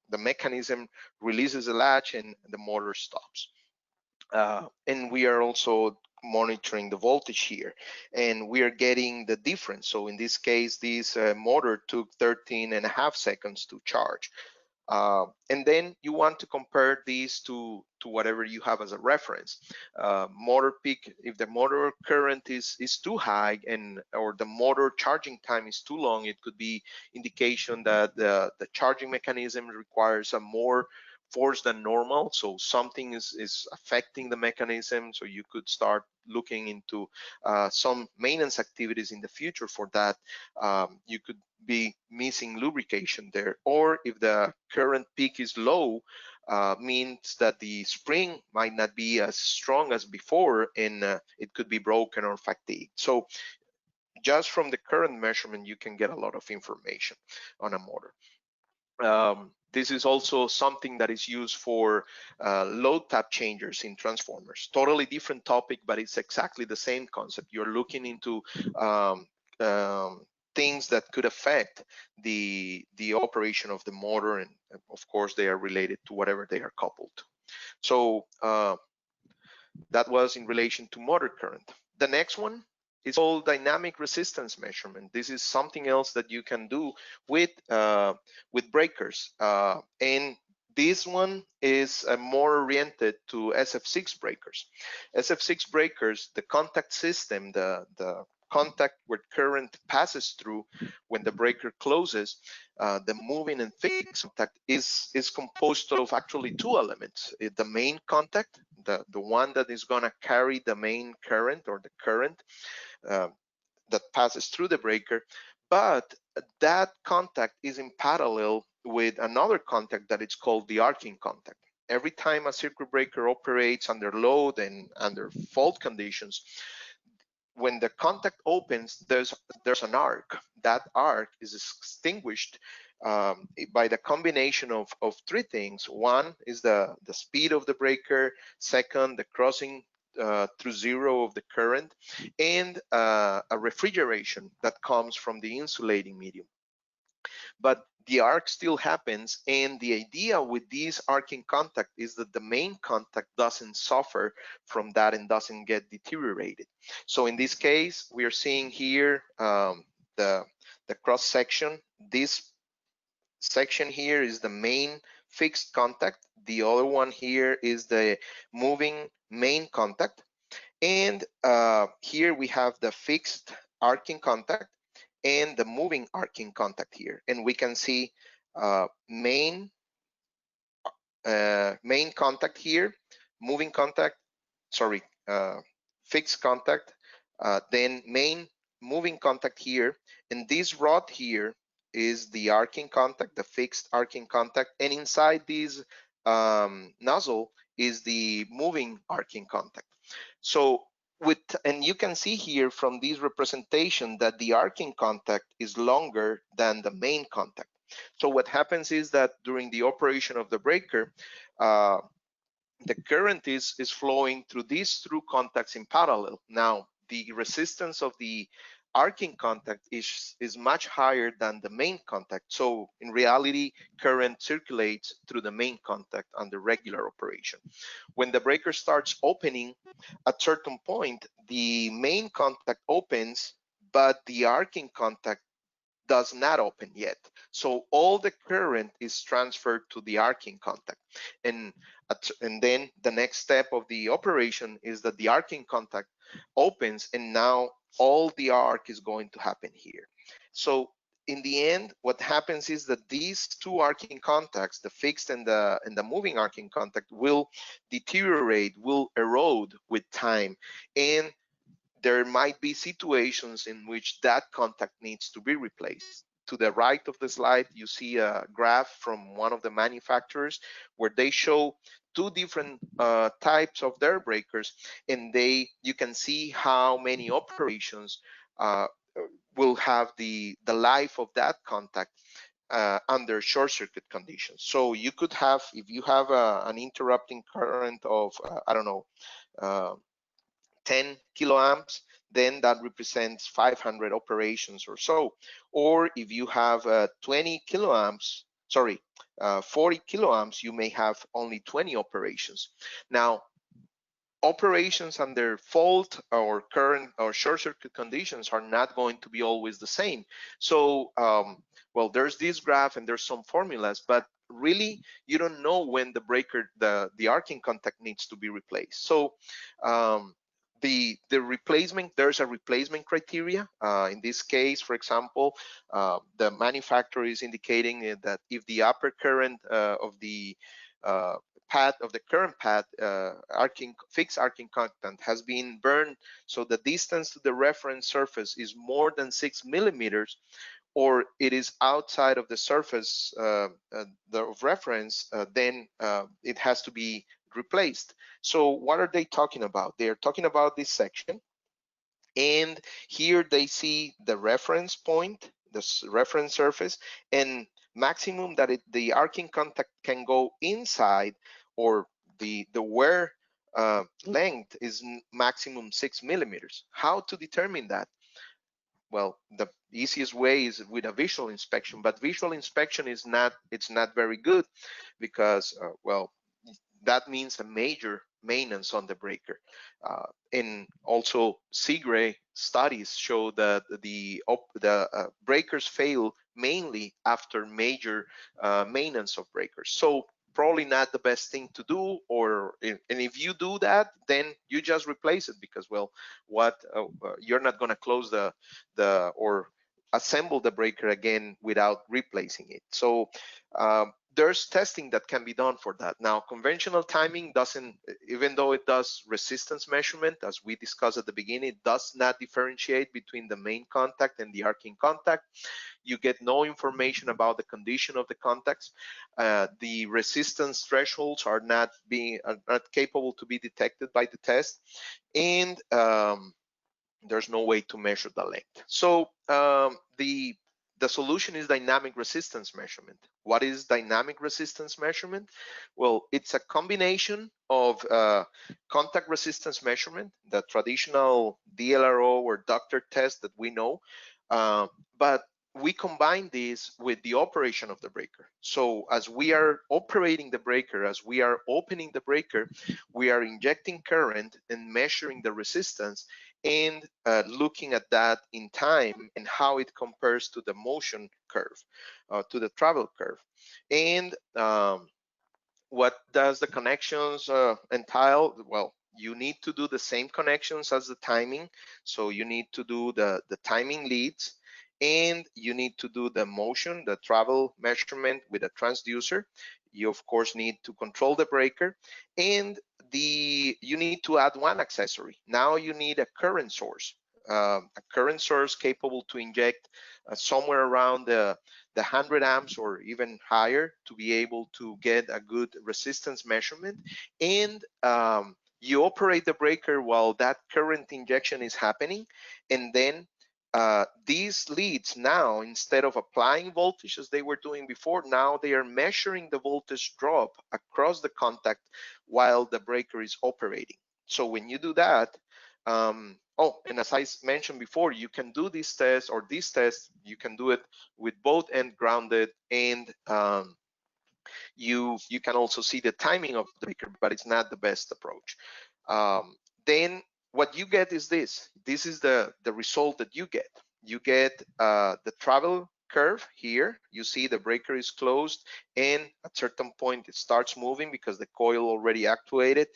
the mechanism releases the latch and the motor stops. And we are also monitoring the voltage here, and we are getting the difference. So in this case, this motor took 13.5 seconds to charge. And then you want to compare these to whatever you have as a reference. Motor peak, if the motor current is too high, or the motor charging time is too long, it could be indication that the charging mechanism requires a more force than normal. So something is affecting the mechanism. So you could start looking into some maintenance activities in the future for that. You could be missing lubrication there. Or if the current peak is low, means that the spring might not be as strong as before, and it could be broken or fatigued. So just from the current measurement, you can get a lot of information on a motor. This is also something that is used for load tap changers in transformers. Totally different topic, but it's exactly the same concept. You're looking into things that could affect the operation of the motor, and of course they are related to whatever they are coupled to. So that was in relation to motor current. The next one is called dynamic resistance measurement. This is something else that you can do with breakers, and this one is more oriented to SF6 breakers. SF6 breakers, the contact system, the contact where current passes through when the breaker closes, the moving and fixed contact is composed of actually two elements. The main contact, the one that is going to carry the main current or the current that passes through the breaker, but that contact is in parallel with another contact that is called the arcing contact. Every time a circuit breaker operates under load and under fault conditions, when the contact opens, there's an arc. That arc is extinguished by the combination of three things. One is the speed of the breaker, second, the crossing through zero of the current, and a refrigeration that comes from the insulating medium. But the arc still happens, and the idea with this arcing contact is that the main contact doesn't suffer from that and doesn't get deteriorated. So in this case, we are seeing here the cross section. This section here is the main fixed contact. The other one here is the moving main contact. And here we have the fixed arcing contact and the moving arcing contact here. And we can see main contact here, moving contact, sorry, fixed contact, then main moving contact here. And this rod here is the arcing contact, the fixed arcing contact. And inside this nozzle is the moving arcing contact. So and you can see here from this representation that the arcing contact is longer than the main contact. So what happens is that during the operation of the breaker, the current is flowing through these through contacts in parallel. Now, the resistance of the arcing contact is much higher than the main contact. So in reality, current circulates through the main contact under regular operation. When the breaker starts opening, at certain point, the main contact opens, but the arcing contact does not open yet. So all the current is transferred to the arcing contact. And then the next step of the operation is that the arcing contact opens, and now all the arc is going to happen here. So in the end, what happens is that these two arcing contacts, the fixed and the moving arcing contact, will deteriorate, will erode with time. And there might be situations in which that contact needs to be replaced. To the right of the slide, you see a graph from one of the manufacturers where they show two different types of their breakers, and you can see how many operations will have the life of that contact under short circuit conditions. So you could have, if you have an interrupting current of, I don't know, 10 kiloamps, then that represents 500 operations or so. Or if you have 20 kiloamps, sorry, 40 kiloamps, you may have only 20 operations. Now, operations under fault or current or short circuit conditions are not going to be always the same. So, well, there's this graph and there's some formulas, but really you don't know when the breaker, the arcing contact needs to be replaced. So, the replacement, there's a replacement criteria. In this case, for example, the manufacturer is indicating that if the upper current of the path of the current path fixed arcing contact has been burned, so the distance to the reference surface is more than 6 millimeters, or it is outside of the surface of reference, then it has to be replaced. So what are they talking about? They are talking about this section, and here they see the reference point, the reference surface, and maximum that the arcing contact can go inside, or the wear length is maximum 6 millimeters. How to determine that? well, the easiest way is with a visual inspection, but visual inspection is not, it's not very good because, well, that means a major maintenance on the breaker. And also SIGRE studies show that the breakers fail mainly after major maintenance of breakers. So probably not the best thing to do, and if you do that, then you just replace it, because, well, what you're not going to close or assemble the breaker again without replacing it. So there's testing that can be done for that. Now, conventional timing doesn't, even though it does resistance measurement, as we discussed at the beginning, it does not differentiate between the main contact and the arcing contact. You get no information about the condition of the contacts. The resistance thresholds are not capable to be detected by the test, and there's no way to measure the length. So the solution is dynamic resistance measurement. What is dynamic resistance measurement? Well, it's a combination of contact resistance measurement, the traditional DLRO or Doctor test that we know, but we combine this with the operation of the breaker. So as we are operating the breaker, as we are opening the breaker, we are injecting current and measuring the resistance, and looking at that in time and how it compares to the motion curve, to the travel curve. And what does the connections entail? Well, you need to do the same connections as the timing. So you need to do the timing leads, and you need to do the motion, the travel measurement with a transducer. You of course need to control the breaker, and you need to add one accessory. Now you need a current source, capable to inject somewhere around the 100 amps or even higher to be able to get a good resistance measurement. And you operate the breaker while that current injection is happening, and then these leads now, instead of applying voltage as they were doing before, now they are measuring the voltage drop across the contact while the breaker is operating. So when you do that, and as I mentioned before, you can do this test, or this test, you can do it with both end grounded, and you can also see the timing of the breaker, but it's not the best approach. Then what you get is this. This is the result that you get. You get the travel curve here. You see the breaker is closed, and at certain point it starts moving because the coil already actuated,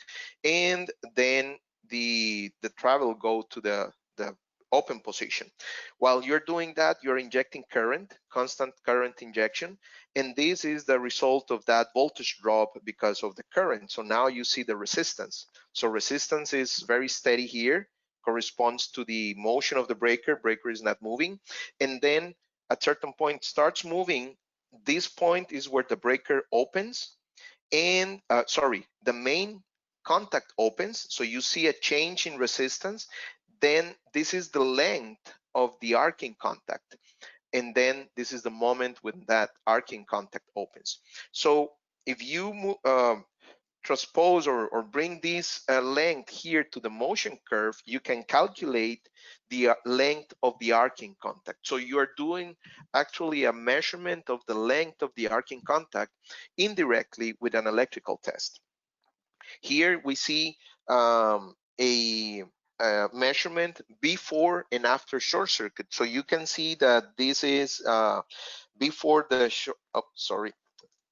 and then the travel go to the open position. While you're doing that, you're injecting current, constant current injection, and this is the result of that voltage drop because of the current. So now you see the resistance. So resistance is very steady here, corresponds to the motion of the breaker. Breaker is not moving, and then at certain point starts moving. This point is where the breaker opens, and the main contact opens. So you see a change in resistance. Then this is the length of the arcing contact, and then this is the moment when that arcing contact opens. So if you transpose or bring this length here to the motion curve, you can calculate the length of the arcing contact. So you are doing actually a measurement of the length of the arcing contact indirectly with an electrical test. Here we see a measurement before and after short circuit. So you can see that this is before the sorry,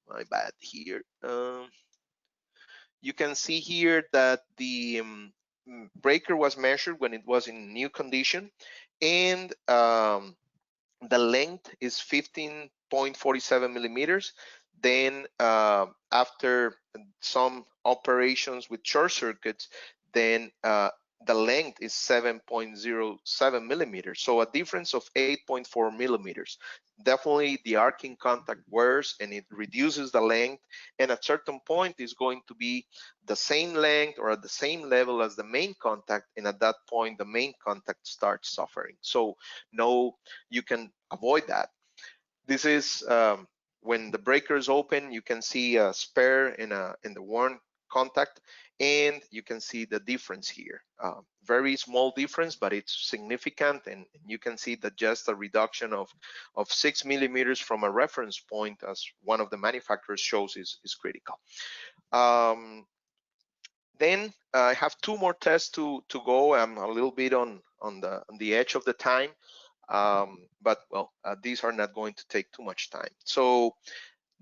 my bad here. You can see here that the breaker was measured when it was in new condition, and the length is 15.47 millimeters. Then after some operations with short circuits, then the length is 7.07 millimeters. So a difference of 8.4 millimeters. Definitely the arcing contact wears and it reduces the length, and at certain point is going to be the same length or at the same level as the main contact, and at that point the main contact starts suffering. So no, you can avoid that. This is when the breaker is open, you can see a spare in the worn contact, and you can see the difference here. Very small difference, but it's significant, and you can see that just a reduction of 6 millimeters from a reference point, as one of the manufacturers shows, is critical. Then I have 2 more tests to go. I'm a little bit on the edge of the time, but well, these are not going to take too much time. So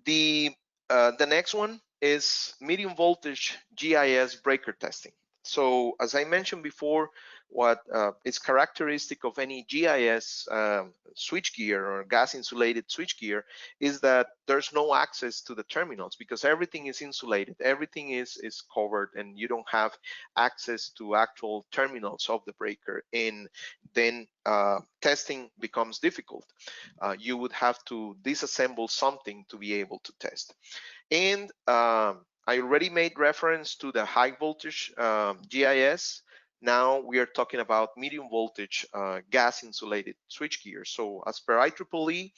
the next one is medium voltage GIS breaker testing. So as I mentioned before, what is characteristic of any GIS switchgear or gas insulated switchgear is that there's no access to the terminals, because everything is insulated, everything is covered, and you don't have access to actual terminals of the breaker, and then testing becomes difficult. You would have to disassemble something to be able to test. And I already made reference to the high voltage GIS. Now we are talking about medium voltage gas insulated switchgear. So as per IEEE,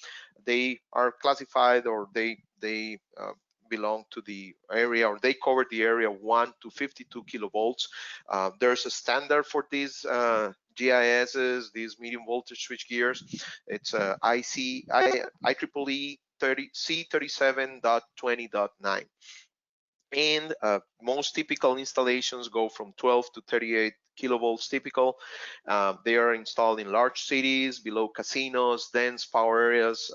they are classified, or they belong to the area, or they cover the area 1 to 52 kilovolts. There's a standard for these GISs, these medium voltage switchgears. It's IEEE C37.20.9. And most typical installations go from 12 to 38 kilovolts typical. They are installed in large cities, below casinos, dense power areas,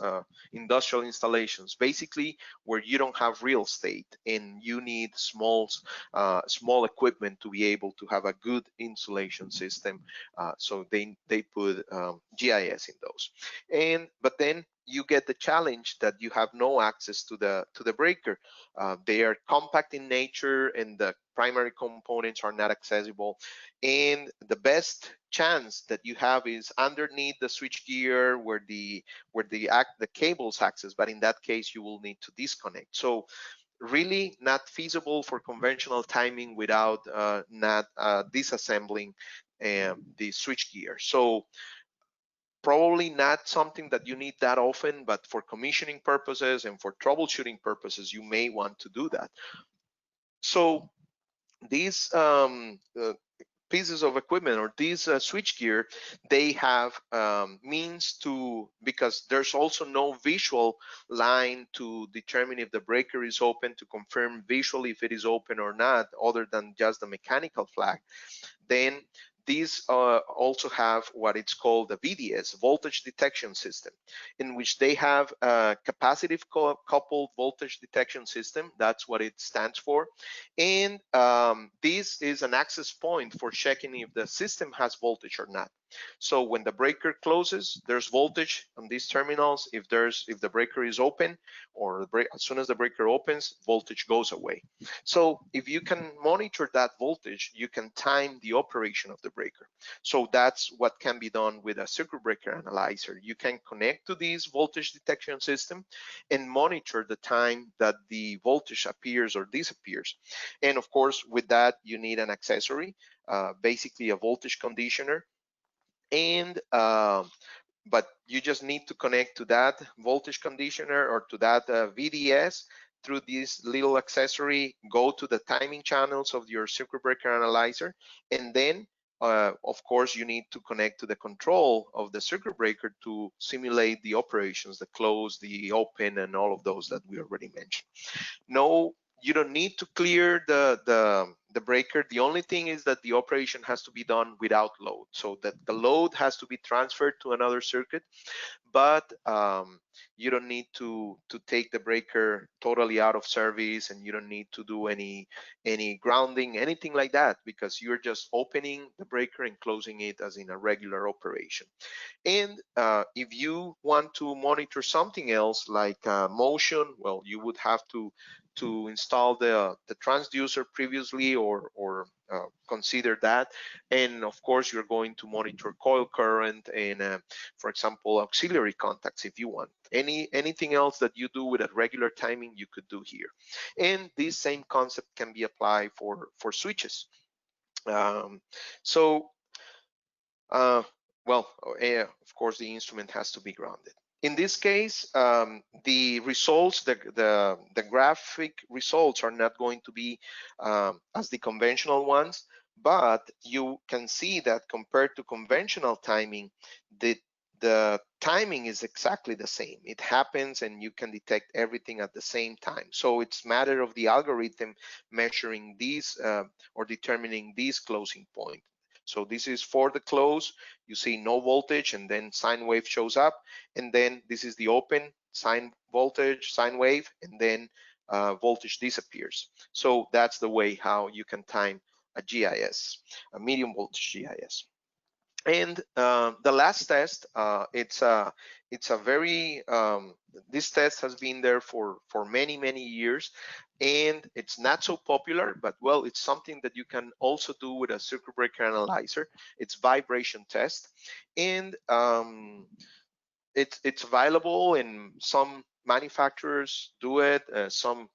industrial installations, basically where you don't have real estate and you need small equipment to be able to have a good insulation system. So they put GIS in those. But then you get the challenge that you have no access to the breaker. They are compact in nature, and the primary components are not accessible. And the best chance that you have is underneath the switchgear where the cables access, but in that case you will need to disconnect. So really not feasible for conventional timing without not disassembling the switchgear. So probably not something that you need that often, but for commissioning purposes and for troubleshooting purposes, you may want to do that. So these pieces of equipment, or these switchgear, they have means to, because there's also no visual line to determine if the breaker is open, to confirm visually if it is open or not, other than just the mechanical flag. Then these also have what it's called the VDS, voltage detection system, in which they have a capacitive coupled voltage detection system. That's what it stands for. And this is an access point for checking if the system has voltage or not. So when the breaker closes, there's voltage on these terminals. If the breaker is open, or as soon as the breaker opens, voltage goes away. So if you can monitor that voltage, you can time the operation of the breaker. So that's what can be done with a circuit breaker analyzer. You can connect to this voltage detection system and monitor the time that the voltage appears or disappears. And of course, with that, you need an accessory, basically a voltage conditioner. And but you just need to connect to that voltage conditioner or to that VDS through this little accessory, go to the timing channels of your circuit breaker analyzer, and then of course you need to connect to the control of the circuit breaker to simulate the operations, the close, the open, and all of those that we already mentioned. No, you don't need to clear the breaker. The only thing is that the operation has to be done without load, so that the load has to be transferred to another circuit, but you don't need to take the breaker totally out of service, and you don't need to do any grounding, anything like that, because you're just opening the breaker and closing it as in a regular operation. And if you want to monitor something else like motion, well, you would have to install the transducer previously, or consider that. And of course, you're going to monitor coil current and, for example, auxiliary contacts if you want. Anything else that you do with a regular timing, you could do here. And this same concept can be applied for switches. Well, of course, the instrument has to be grounded. In this case, the results, the graphic results are not going to be as the conventional ones, but you can see that compared to conventional timing, the the timing is exactly the same. It happens and you can detect everything at the same time. So it's matter of the algorithm measuring these or determining these closing point. So this is for the close, you see no voltage and then sine wave shows up, and then this is the open sine voltage, sine wave, and then voltage disappears. So that's the way how you can time a GIS, a medium voltage GIS. And the last test, it's a very this test has been there for many years, and it's not so popular, but well, it's something that you can also do with a circuit breaker analyzer. It's vibration test, and it's available, and some manufacturers do it, some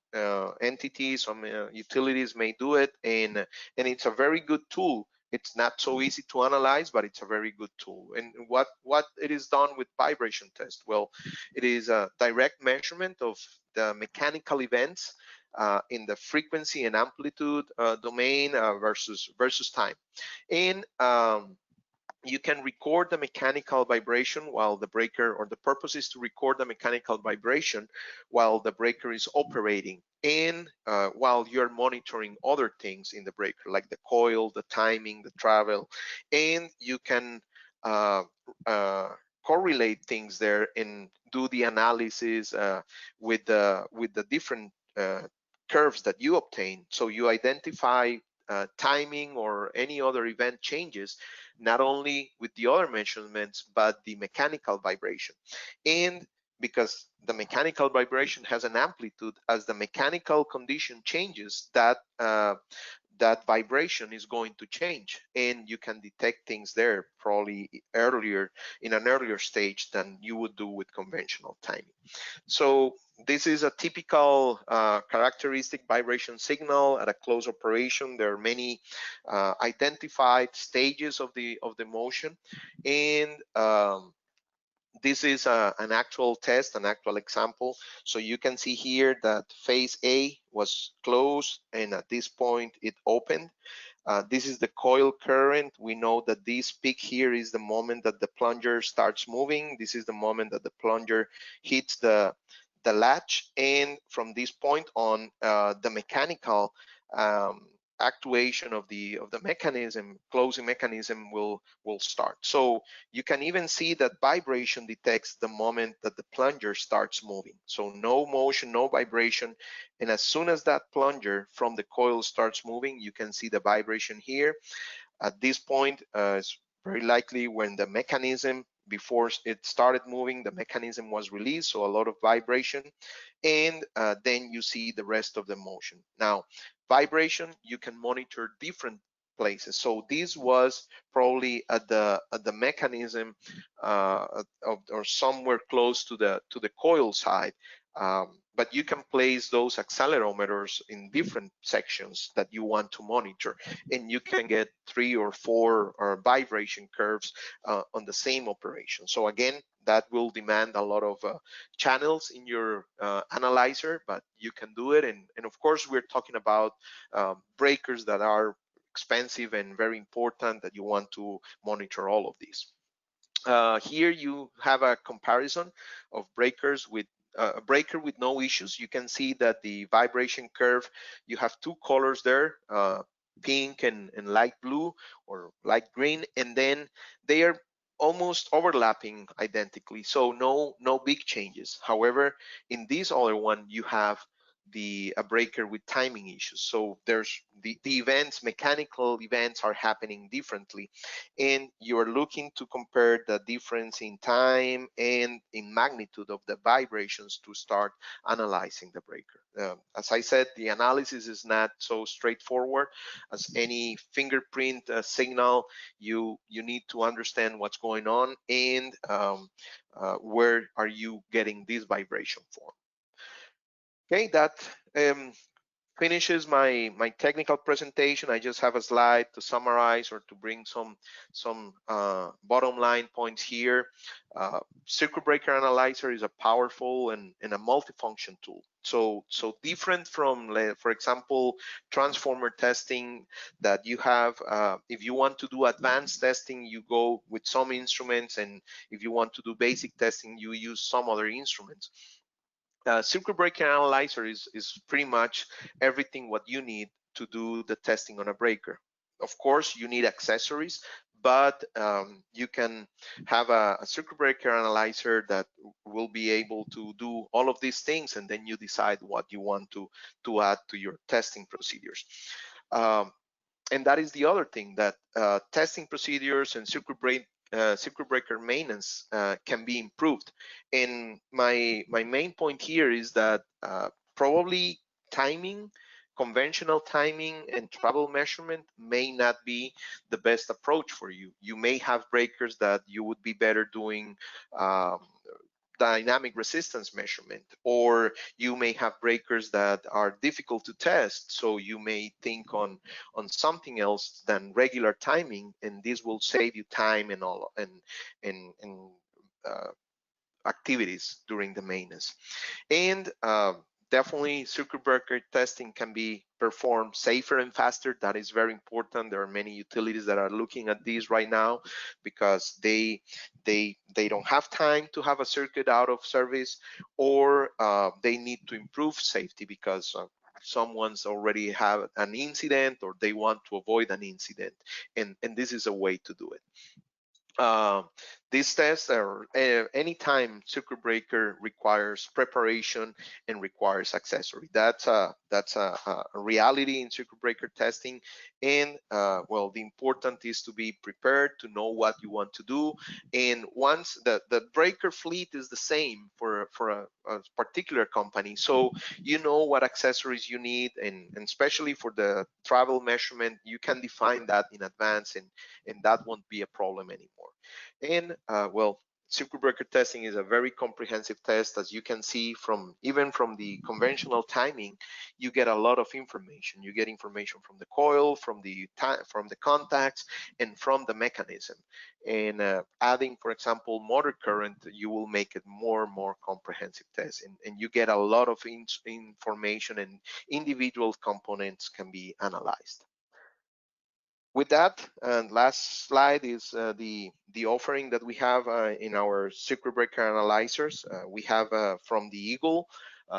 entities, some utilities may do it, and it's a very good tool. It's not so easy to analyze, but it's a very good tool. And what it is done with vibration test? Well, it is a direct measurement of the mechanical events in the frequency and amplitude domain versus time. And you can record the mechanical vibration while the breaker, or the purpose is to record the mechanical vibration while the breaker is operating, and while you're monitoring other things in the breaker, like the coil, the timing, the travel, and you can uh, uh, correlate things there and do the analysis with the different curves that you obtain. So you identify timing or any other event changes, not only with the other measurements, but the mechanical vibration. And because the mechanical vibration has an amplitude, as the mechanical condition changes, that vibration is going to change, and you can detect things there probably earlier, in an earlier stage than you would do with conventional timing. So this is a typical characteristic vibration signal at a close operation. There are many identified stages of the motion, and this is an actual test, an actual example. So you can see here that phase A was closed, and at this point it opened. This is the coil current. We know that this peak here is the moment that the plunger starts moving. This is the moment that the plunger hits the latch, and from this point on, the mechanical actuation of the mechanism, closing mechanism, will start. So you can even see that vibration detects the moment that the plunger starts moving. So no motion, no vibration, and as soon as that plunger from the coil starts moving, you can see the vibration here. At this point, it's very likely when the mechanism, before it started moving, the mechanism was released, so a lot of vibration, and then you see the rest of the motion. Now, vibration, you can monitor different places. So this was probably at the mechanism or somewhere close to the coil side. But you can place those accelerometers in different sections that you want to monitor, and you can get 3 or 4 or vibration curves on the same operation. So again, that will demand a lot of channels in your analyzer, but you can do it. And of course, we're talking about breakers that are expensive and very important, that you want to monitor all of these. Here you have a comparison of breakers with a breaker with no issues. You can see that the vibration curve, you have two colors there, pink and light blue or light green, and then they are almost overlapping identically, so no big changes. However, in this other one, you have a breaker with timing issues. So there's the events, mechanical events are happening differently, and you're looking to compare the difference in time and in magnitude of the vibrations to start analyzing the breaker. As I said, the analysis is not so straightforward. As any fingerprint signal, you need to understand what's going on, and where are you getting this vibration from. Okay, that finishes my technical presentation. I just have a slide to summarize or to bring some bottom line points here. Circuit breaker analyzer is a powerful and a multifunction tool. So different from, for example, transformer testing that you have. If you want to do advanced testing, you go with some instruments, and if you want to do basic testing, you use some other instruments. Circuit breaker analyzer is pretty much everything what you need to do the testing on a breaker. Of course, you need accessories, but you can have a circuit breaker analyzer that will be able to do all of these things, and then you decide what you want to add to your testing procedures. And that is the other thing, that testing procedures and circuit breaker maintenance can be improved. And my main point here is that probably timing, conventional timing and travel measurement may not be the best approach for you. You may have breakers that you would be better doing dynamic resistance measurement, or you may have breakers that are difficult to test, so you may think on something else than regular timing, and this will save you time and all and activities during the maintenance. And definitely circuit breaker testing can be performed safer and faster. That is very important. There are many utilities that are looking at this right now because they don't have time to have a circuit out of service, or they need to improve safety because someone's already have an incident, or they want to avoid an incident, and this is a way to do it. These tests are anytime circuit breaker requires preparation and requires accessory. That's a reality in circuit breaker testing. And well, the important is to be prepared, to know what you want to do. And once the breaker fleet is the same for a particular company, so you know what accessories you need, and especially for the travel measurement, you can define that in advance, and that won't be a problem anymore. And well, circuit breaker testing is a very comprehensive test. As you can see, even from the conventional timing, you get a lot of information. You get information from the coil, from the contacts, and from the mechanism. And adding, for example, motor current, you will make it more and more comprehensive test, and you get a lot of information, and individual components can be analyzed. With that, and last slide is the offering that we have in our circuit breaker analyzers. We have from the Eagle,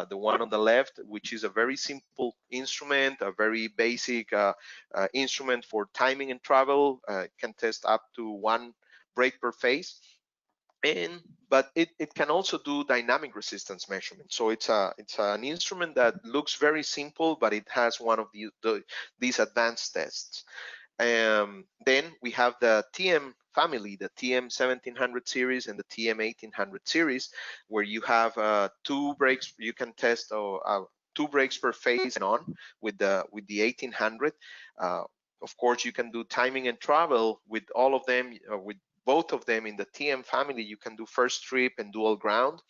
the one on the left, which is a very simple instrument, a very basic instrument for timing and travel. It can test up to 1 break per phase. But it can also do dynamic resistance measurement. So it's an instrument that looks very simple, but it has one of these advanced tests. Then we have the TM family, the TM 1700 series and the TM 1800 series, where you have 2 breaks. You can test 2 breaks per phase and on with the 1800. Of course, you can do timing and travel with all of them, with both of them in the TM family. You can do first trip and dual ground,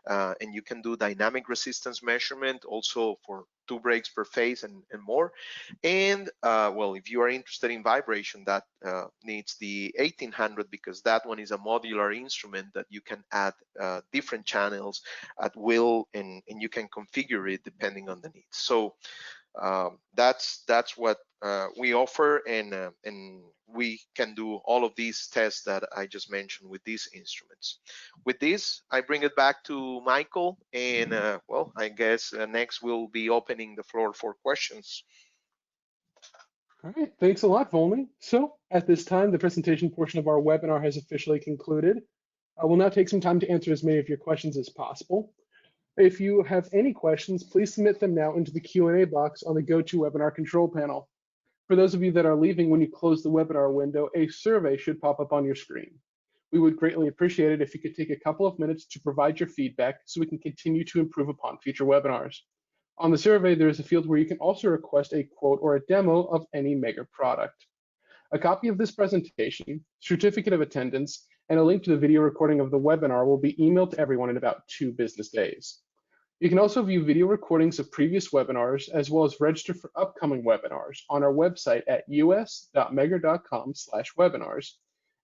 and you can do dynamic resistance measurement also for 2 breaks per phase and more. And well, if you are interested in vibration, that needs the 1800, because that one is a modular instrument that you can add different channels at will, and you can configure it depending on the needs. So that's what we offer, and we can do all of these tests that I just mentioned with these instruments. With this, I bring it back to Michael, and well, I guess next we'll be opening the floor for questions. All right, thanks a lot, Volney. So at this time, the presentation portion of our webinar has officially concluded. We'll now take some time to answer as many of your questions as possible. If you have any questions, please submit them now into the Q&A box on the GoToWebinar control panel. For those of you that are leaving when you close the webinar window, a survey should pop up on your screen. We would greatly appreciate it if you could take a couple of minutes to provide your feedback so we can continue to improve upon future webinars. On the survey, there is a field where you can also request a quote or a demo of any MEGGER product. A copy of this presentation, certificate of attendance, and a link to the video recording of the webinar will be emailed to everyone in about 2 business days. You can also view video recordings of previous webinars as well as register for upcoming webinars on our website at us.megger.com/webinars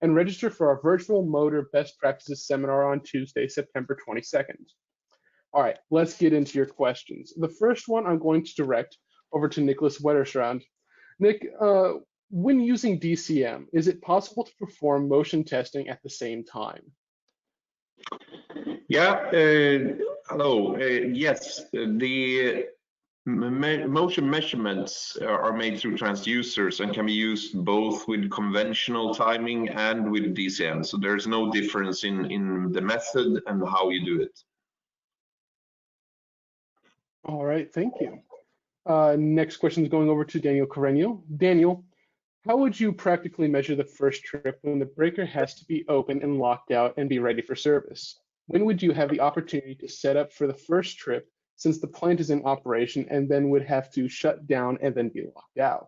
and register for our virtual motor best practices seminar on Tuesday, September 22nd. All right, let's get into your questions. The first one I'm going to direct over to Nicholas Wetterstrand. Nick, when using DCM, is it possible to perform motion testing at the same time? Yeah, hello. Yes, the motion measurements are made through transducers and can be used both with conventional timing and with DCM. So there's no difference in the method and how you do it. All right, thank you. Next question is going over to Daniel Carreño. Daniel, how would you practically measure the first trip when the breaker has to be open and locked out and be ready for service? When would you have the opportunity to set up for the first trip since the plant is in operation and then would have to shut down and then be locked out?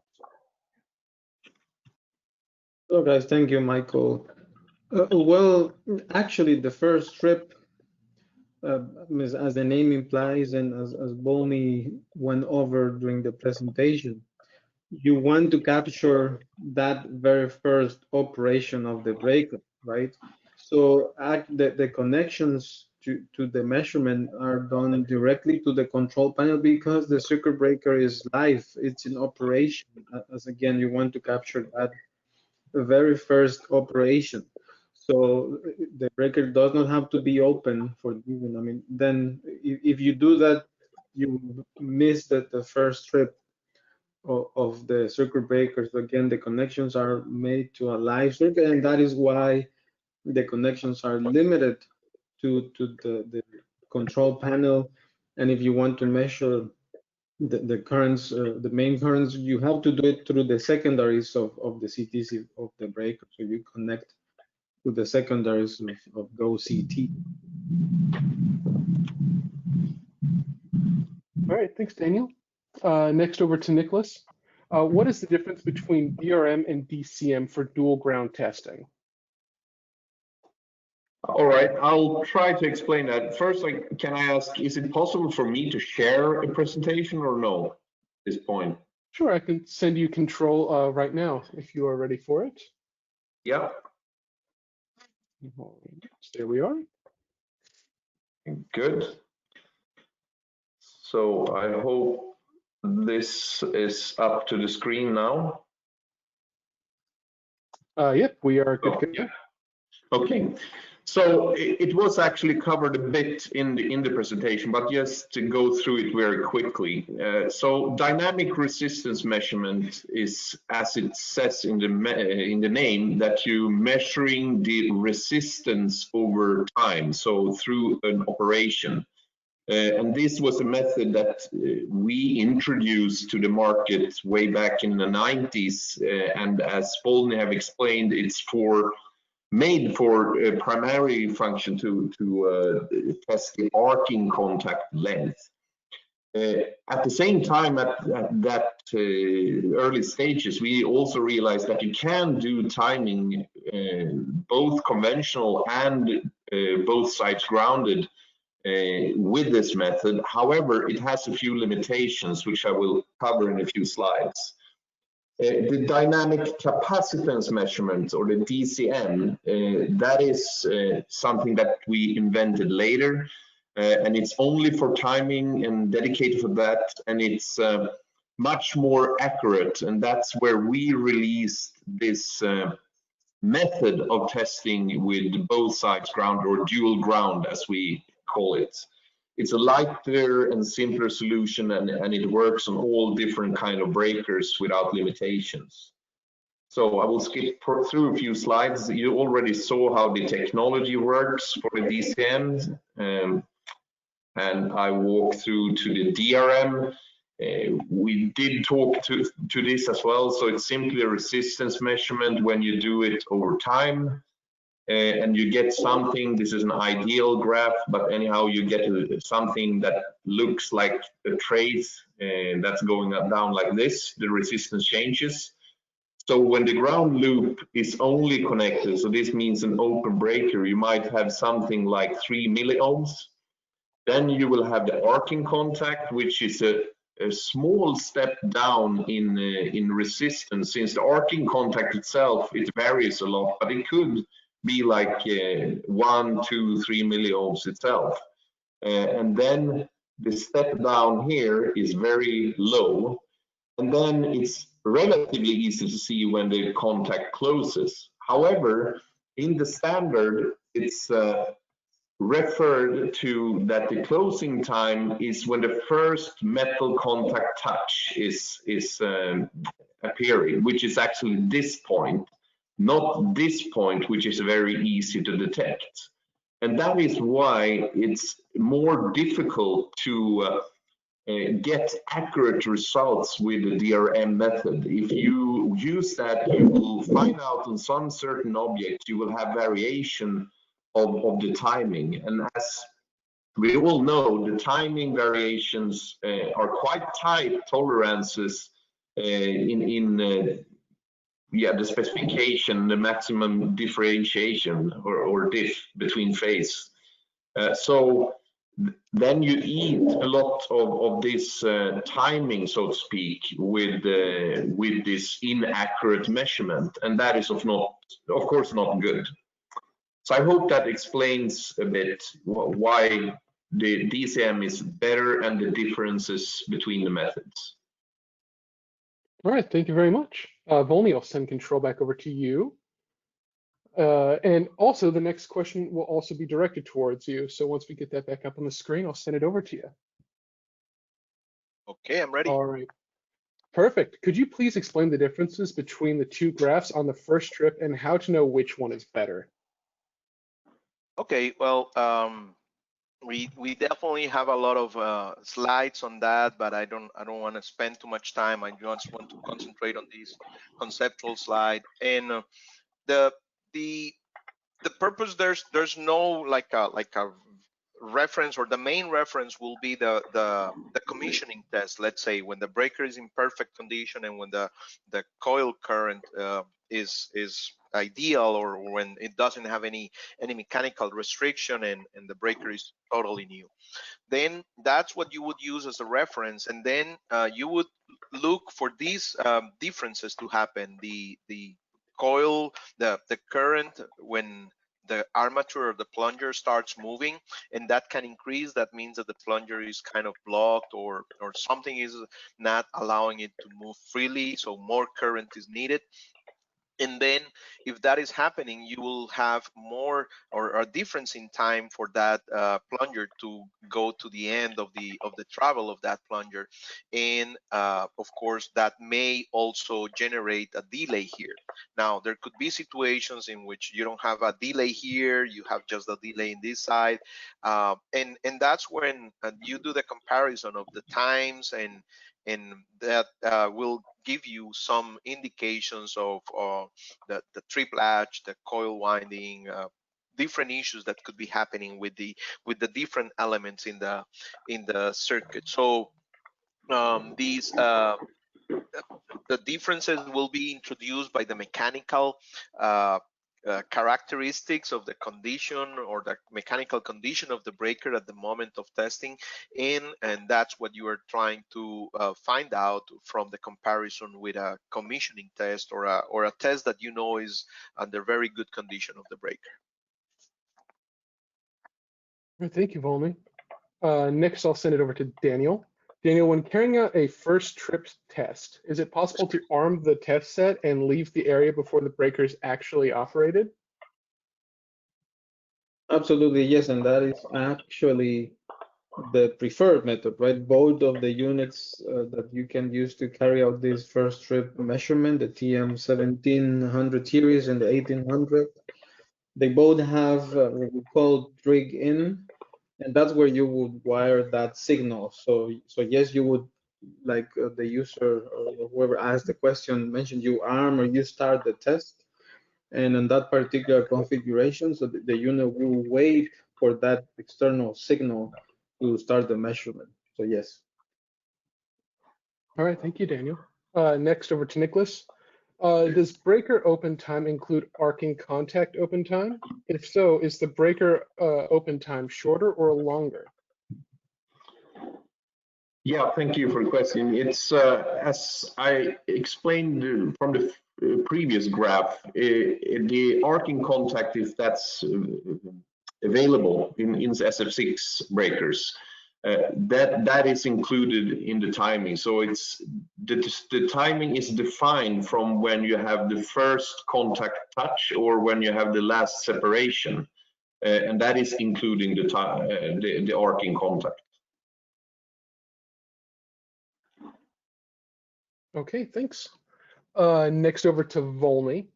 So guys, thank you, Michael. Well, actually, the first trip, as the name implies and as Volney went over during the presentation, you want to capture that very first operation of the breaker, right? So the connections to the measurement are done directly to the control panel because the circuit breaker is live, it's in operation. As again, you want to capture that very first operation. So the breaker does not have to be open for even, I mean, then if you do that, you miss the first trip of the circuit breakers. Again, the connections are made to a live circuit, and that is why the connections are limited to the control panel. And if you want to measure the currents, the main currents, you have to do it through the secondaries of the CTs of the breaker. So you connect to the secondaries of those CT. All right, thanks, Daniel. Next over to Nicholas. What is the difference between DRM and DCM for dual ground testing? All right, I'll try to explain that. First, can I ask, is it possible for me to share a presentation or no at this point? Sure, I can send you control right now if you are ready for it. Yeah. There we are. Good. So I hope this is up to the screen now. Yep, we are good to go. Okay. So it was actually covered a bit in the presentation, but just to go through it very quickly. So dynamic resistance measurement is, as it says in the name, that you measuring the resistance over time, so through an operation. And this was a method that we introduced to the market way back in the 90s. And as Volney have explained, it's made for a primary function to test the arcing contact length. At the same time, at that early stages, we also realized that you can do timing, both conventional and both sides grounded with this method. However, it has a few limitations, which I will cover in a few slides. The dynamic capacitance measurement, or the DCM, that is something that we invented later, and it's only for timing and dedicated for that, and it's much more accurate, and that's where we released this method of testing with both sides ground, or dual ground as we call it. It's a lighter and simpler solution, and it works on all different kind of breakers without limitations. So I will skip through a few slides. You already saw how the technology works for the DCM, and I walk through to the DRM. We did talk to this as well. So it's simply a resistance measurement when you do it over time. And you get something, this is an ideal graph, but anyhow, you get something that looks like a trace that's going down like this, the resistance changes. So when the ground loop is only connected, so this means an open breaker, you might have something like 3 milliohms. Then you will have the arcing contact, which is a small step down in resistance, since the arcing contact itself, it varies a lot, but it could be like 1, 2, 3 milliohms itself. And then the step down here is very low, and then it's relatively easy to see when the contact closes. However, in the standard, it's referred to that the closing time is when the first metal contact touch is appearing, which is actually this point, not this point, which is very easy to detect. And that is why it's more difficult to get accurate results with the DRM method. If you use that, you will find out on some certain objects, you will have variation of the timing. And as we all know, the timing variations are quite tight tolerances in the specification, the maximum differentiation or diff between phase. So then you eat a lot of this timing, so to speak, with this inaccurate measurement, and that is of course not good. So I hope that explains a bit why the DCM is better and the differences between the methods. All right, thank you very much. Volney, I'll send control back over to you. And also the next question will also be directed towards you. So once we get that back up on the screen, I'll send it over to you. Okay, I'm ready. All right. Perfect. Could you please explain the differences between the two graphs on the first trip and how to know which one is better? Okay, well, we definitely have a lot of slides on that, but I don't want to spend too much time. I just want to concentrate on this conceptual slide. And the purpose, there's no like a reference, or the main reference will be the commissioning test. Let's say when the breaker is in perfect condition and when the coil current is ideal, or when it doesn't have any mechanical restriction and the breaker is totally new. Then that's what you would use as a reference, and then you would look for these differences to happen. The coil, the current when the armature or the plunger starts moving, and that can increase. That means that the plunger is kind of blocked, or something is not allowing it to move freely, so more current is needed. And then if that is happening, you will have more or a difference in time for that plunger to go to the end of the travel of that plunger. And of course, that may also generate a delay here. Now, there could be situations in which you don't have a delay here, you have just a delay in this side. And that's when you do the comparison of the times, and that will give you some indications of the trip latch, the coil winding, different issues that could be happening with the different elements in the circuit. So these the differences will be introduced by the mechanical characteristics of the condition, or the mechanical condition of the breaker at the moment of testing, and that's what you are trying to find out from the comparison with a commissioning test, or a test that you know is under very good condition of the breaker. Thank you, Volney. Next, I'll send it over to Daniel. Daniel, when carrying out a first trip test, is it possible to arm the test set and leave the area before the breaker is actually operated? Absolutely, yes, and that is actually the preferred method, right? Both of the units that you can use to carry out this first trip measurement, the TM1700 series and the 1800, they both have what we call trig in, and that's where you would wire that signal. So yes, you would, like the user or whoever asked the question mentioned, you arm or you start the test, and in that particular configuration, so the unit will wait for that external signal to start the measurement. So yes. All right, thank you, Daniel. Next, over to Nicholas. Does breaker open time include arcing contact open time? If so, is the breaker open time shorter or longer? Yeah, thank you for the question. It's as I explained from the previous graph, the arcing contact, if that's available in SF6 breakers, that is included in the timing. So it's the timing is defined from when you have the first contact touch or when you have the last separation, and that is including the arcing contact. Okay, thanks. Next over to Volney.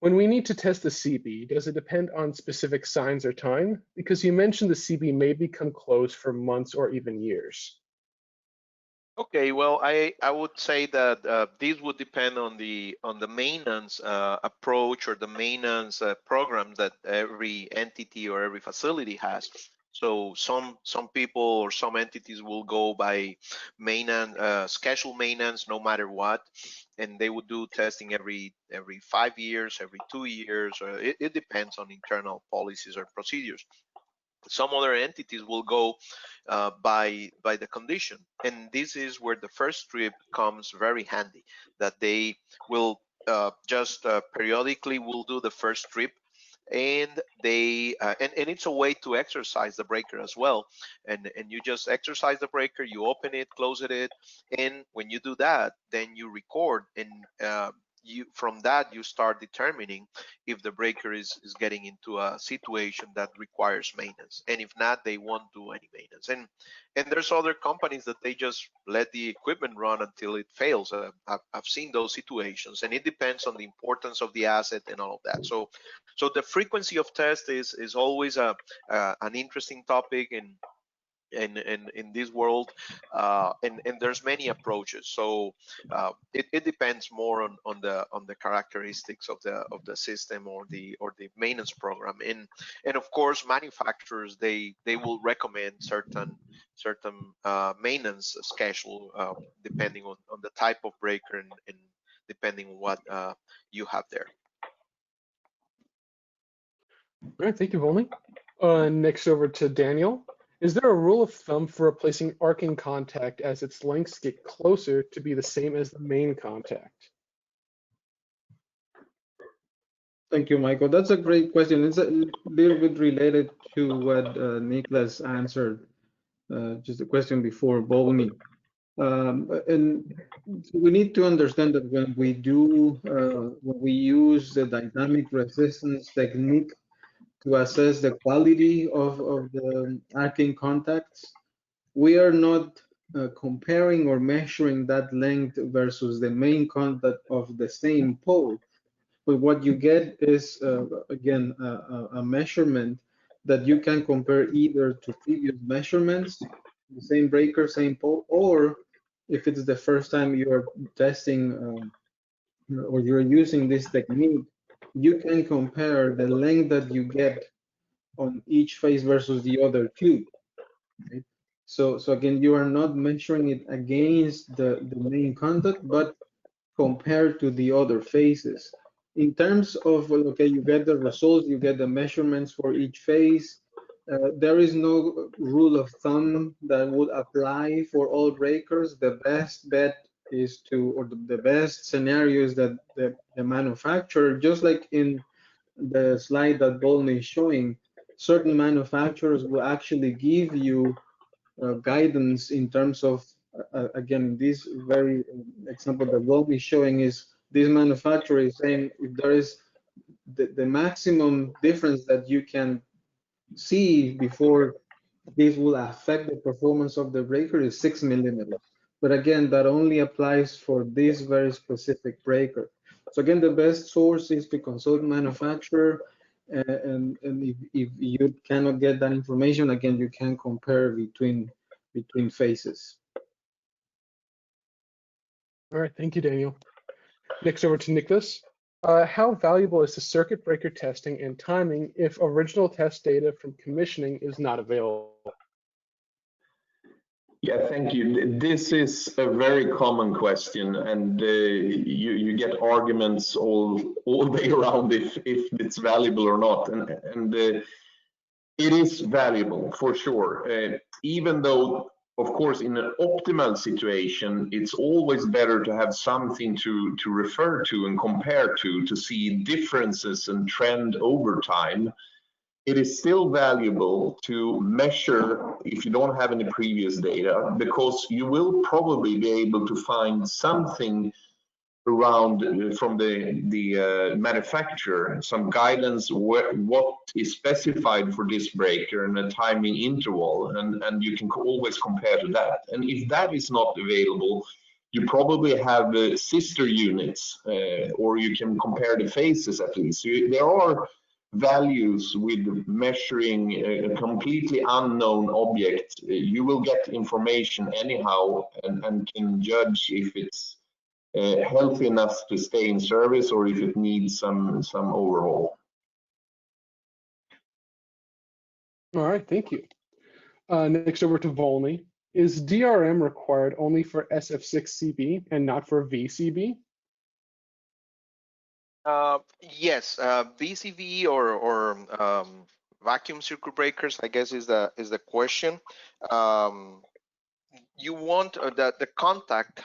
When we need to test the CB, does it depend on specific signs or time? Because you mentioned the CB may become closed for months or even years. Okay, well, I would say that this would depend on the maintenance approach or the maintenance program that every entity or every facility has. So some people or some entities will go by maintenance, scheduled maintenance, no matter what, and they would do testing every 5 years, every 2 years. Or it depends on internal policies or procedures. Some other entities will go by the condition, and this is where the first strip comes very handy, that they will just periodically will do the first strip, and they and it's a way to exercise the breaker as well, and you just exercise the breaker, you open it, close it, and when you do that, then you record, and you from that you start determining if the breaker is getting into a situation that requires maintenance, and if not, they won't do any maintenance. And there's other companies that they just let the equipment run until it fails. I've seen those situations, and it depends on the importance of the asset and all of that. So the frequency of test is always an interesting topic in this world, and there's many approaches. So it depends more on the characteristics of the system or the maintenance program, and of course manufacturers, they will recommend certain maintenance schedule depending on the type of breaker and depending on what you have there. All right, thank you, Volney. Next over to Daniel. Is there a rule of thumb for replacing arcing contact as its lengths get closer to be the same as the main contact? Thank you, Michael. That's a great question. It's a little bit related to what Nicholas answered, just a question before Volney. And we need to understand that when we use the dynamic resistance technique to assess the quality of the arcing contacts, we are not comparing or measuring that length versus the main contact of the same pole. But what you get is, again, a measurement that you can compare either to previous measurements, the same breaker, same pole, or if it's the first time you're testing or you're using this technique, you can compare the length that you get on each phase versus the other two. Right? So again, you are not measuring it against the main contact, but compared to the other phases. In terms of, okay, you get the results, you get the measurements for each phase. There is no rule of thumb that would apply for all breakers. The best bet is to, or the best scenario is that the manufacturer, just like in the slide that Volney is showing, certain manufacturers will actually give you guidance in terms of, again, this very example that Volney is showing is this manufacturer is saying if there is the maximum difference that you can see before this will affect the performance of the breaker is 6 millimeters. But again, that only applies for this very specific breaker. So again, the best source is to consult manufacturer, and if you cannot get that information, again, you can compare between phases. All right, thank you, Daniel. Next over to Nicholas. How valuable is the circuit breaker testing and timing if original test data from commissioning is not available? Yeah, thank you. This is a very common question, and you get arguments all day around if it's valuable or not, and it is valuable for sure. Even though of course, in an optimal situation, it's always better to have something to refer to and compare to see differences and trend over time. It is still valuable to measure if you don't have any previous data, because you will probably be able to find something around from the manufacturer, some guidance what is specified for this breaker and a timing interval, and you can always compare to that. And if that is not available, you probably have sister units, or you can compare the phases at least. So there are values with measuring a completely unknown object. You will get information anyhow, and can judge if it's healthy enough to stay in service or if it needs some overhaul. All right, thank you. Next over to Volney. Is DRM required only for SF6CB and not for VCB? Yes, VCV or vacuum circuit breakers, I guess, is the question. You want the contact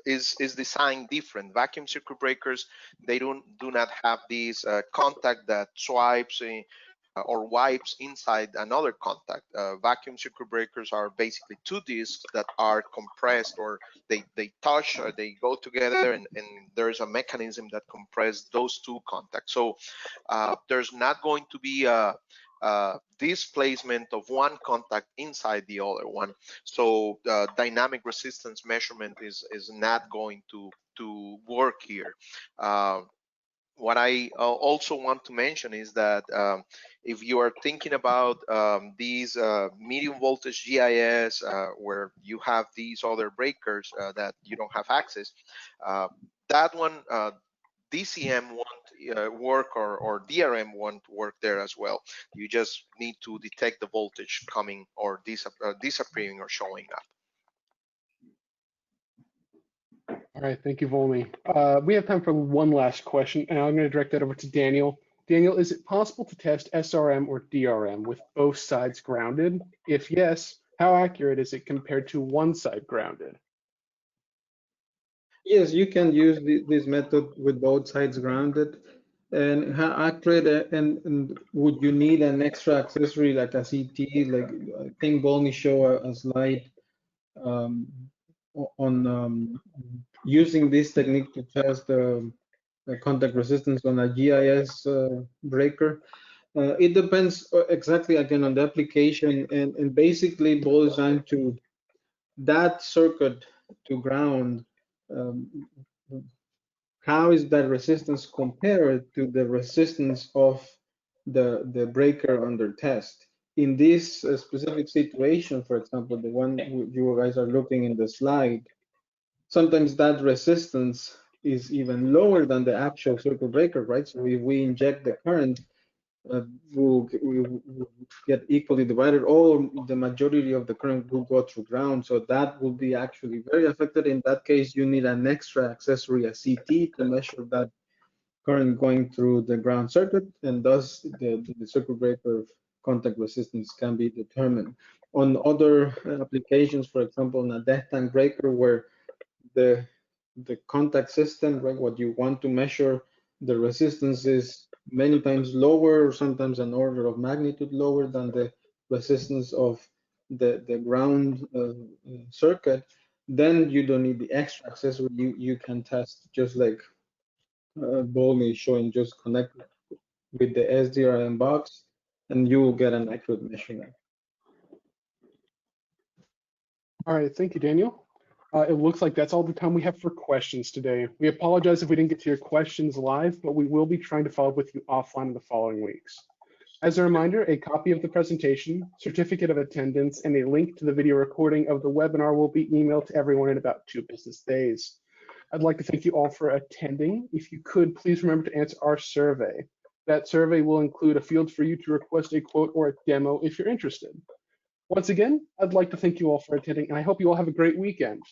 is designed different. Vacuum circuit breakers, they do not have these contact that swipes or wipes inside another contact. Vacuum circuit breakers are basically two discs that are compressed, or they touch, or they go together, and there's a mechanism that compresses those two contacts. So there's not going to be a displacement of one contact inside the other one. So dynamic resistance measurement is not going to work here. What I also want to mention is that if you are thinking about these medium voltage GIS, where you have these other breakers that you don't have access, that one, DCM won't work, or DRM won't work there as well. You just need to detect the voltage coming or disappearing or showing up. All right, thank you, Volney. We have time for one last question, and I'm going to direct that over to Daniel. Daniel, is it possible to test SRM or DRM with both sides grounded? If yes, how accurate is it compared to one side grounded? Yes, you can use this method with both sides grounded. And how accurate, and would you need an extra accessory like a CT? Like I think Volney showed a slide on using this technique to test the contact resistance on a GIS breaker. It depends exactly again on the application, and basically boils down to that circuit to ground. How is that resistance compared to the resistance of the breaker under test? In this specific situation, for example, the one you guys are looking in the slide, sometimes that resistance is even lower than the actual circuit breaker, right? So if we inject the current, we'll get equally divided, or the majority of the current will go through ground. So that will be actually very affected. In that case, you need an extra accessory, a CT, to measure that current going through the ground circuit, and thus the circuit breaker contact resistance can be determined. On other applications, for example, in a death tank breaker, where the contact system, right, what you want to measure, the resistance is many times lower, or sometimes an order of magnitude lower than the resistance of the ground circuit, then you don't need the extra accessory. You can test just like Volney is showing, just connect with the SDRM box, and you will get an accurate measurement. All right, thank you, Daniel. It looks like that's all the time we have for questions today. We apologize if we didn't get to your questions live, but we will be trying to follow up with you offline in the following weeks. As a reminder, a copy of the presentation, certificate of attendance, and a link to the video recording of the webinar will be emailed to everyone in about 2 business days. I'd like to thank you all for attending. If you could, please remember to answer our survey. That survey will include a field for you to request a quote or a demo if you're interested. Once again, I'd like to thank you all for attending, and I hope you all have a great weekend.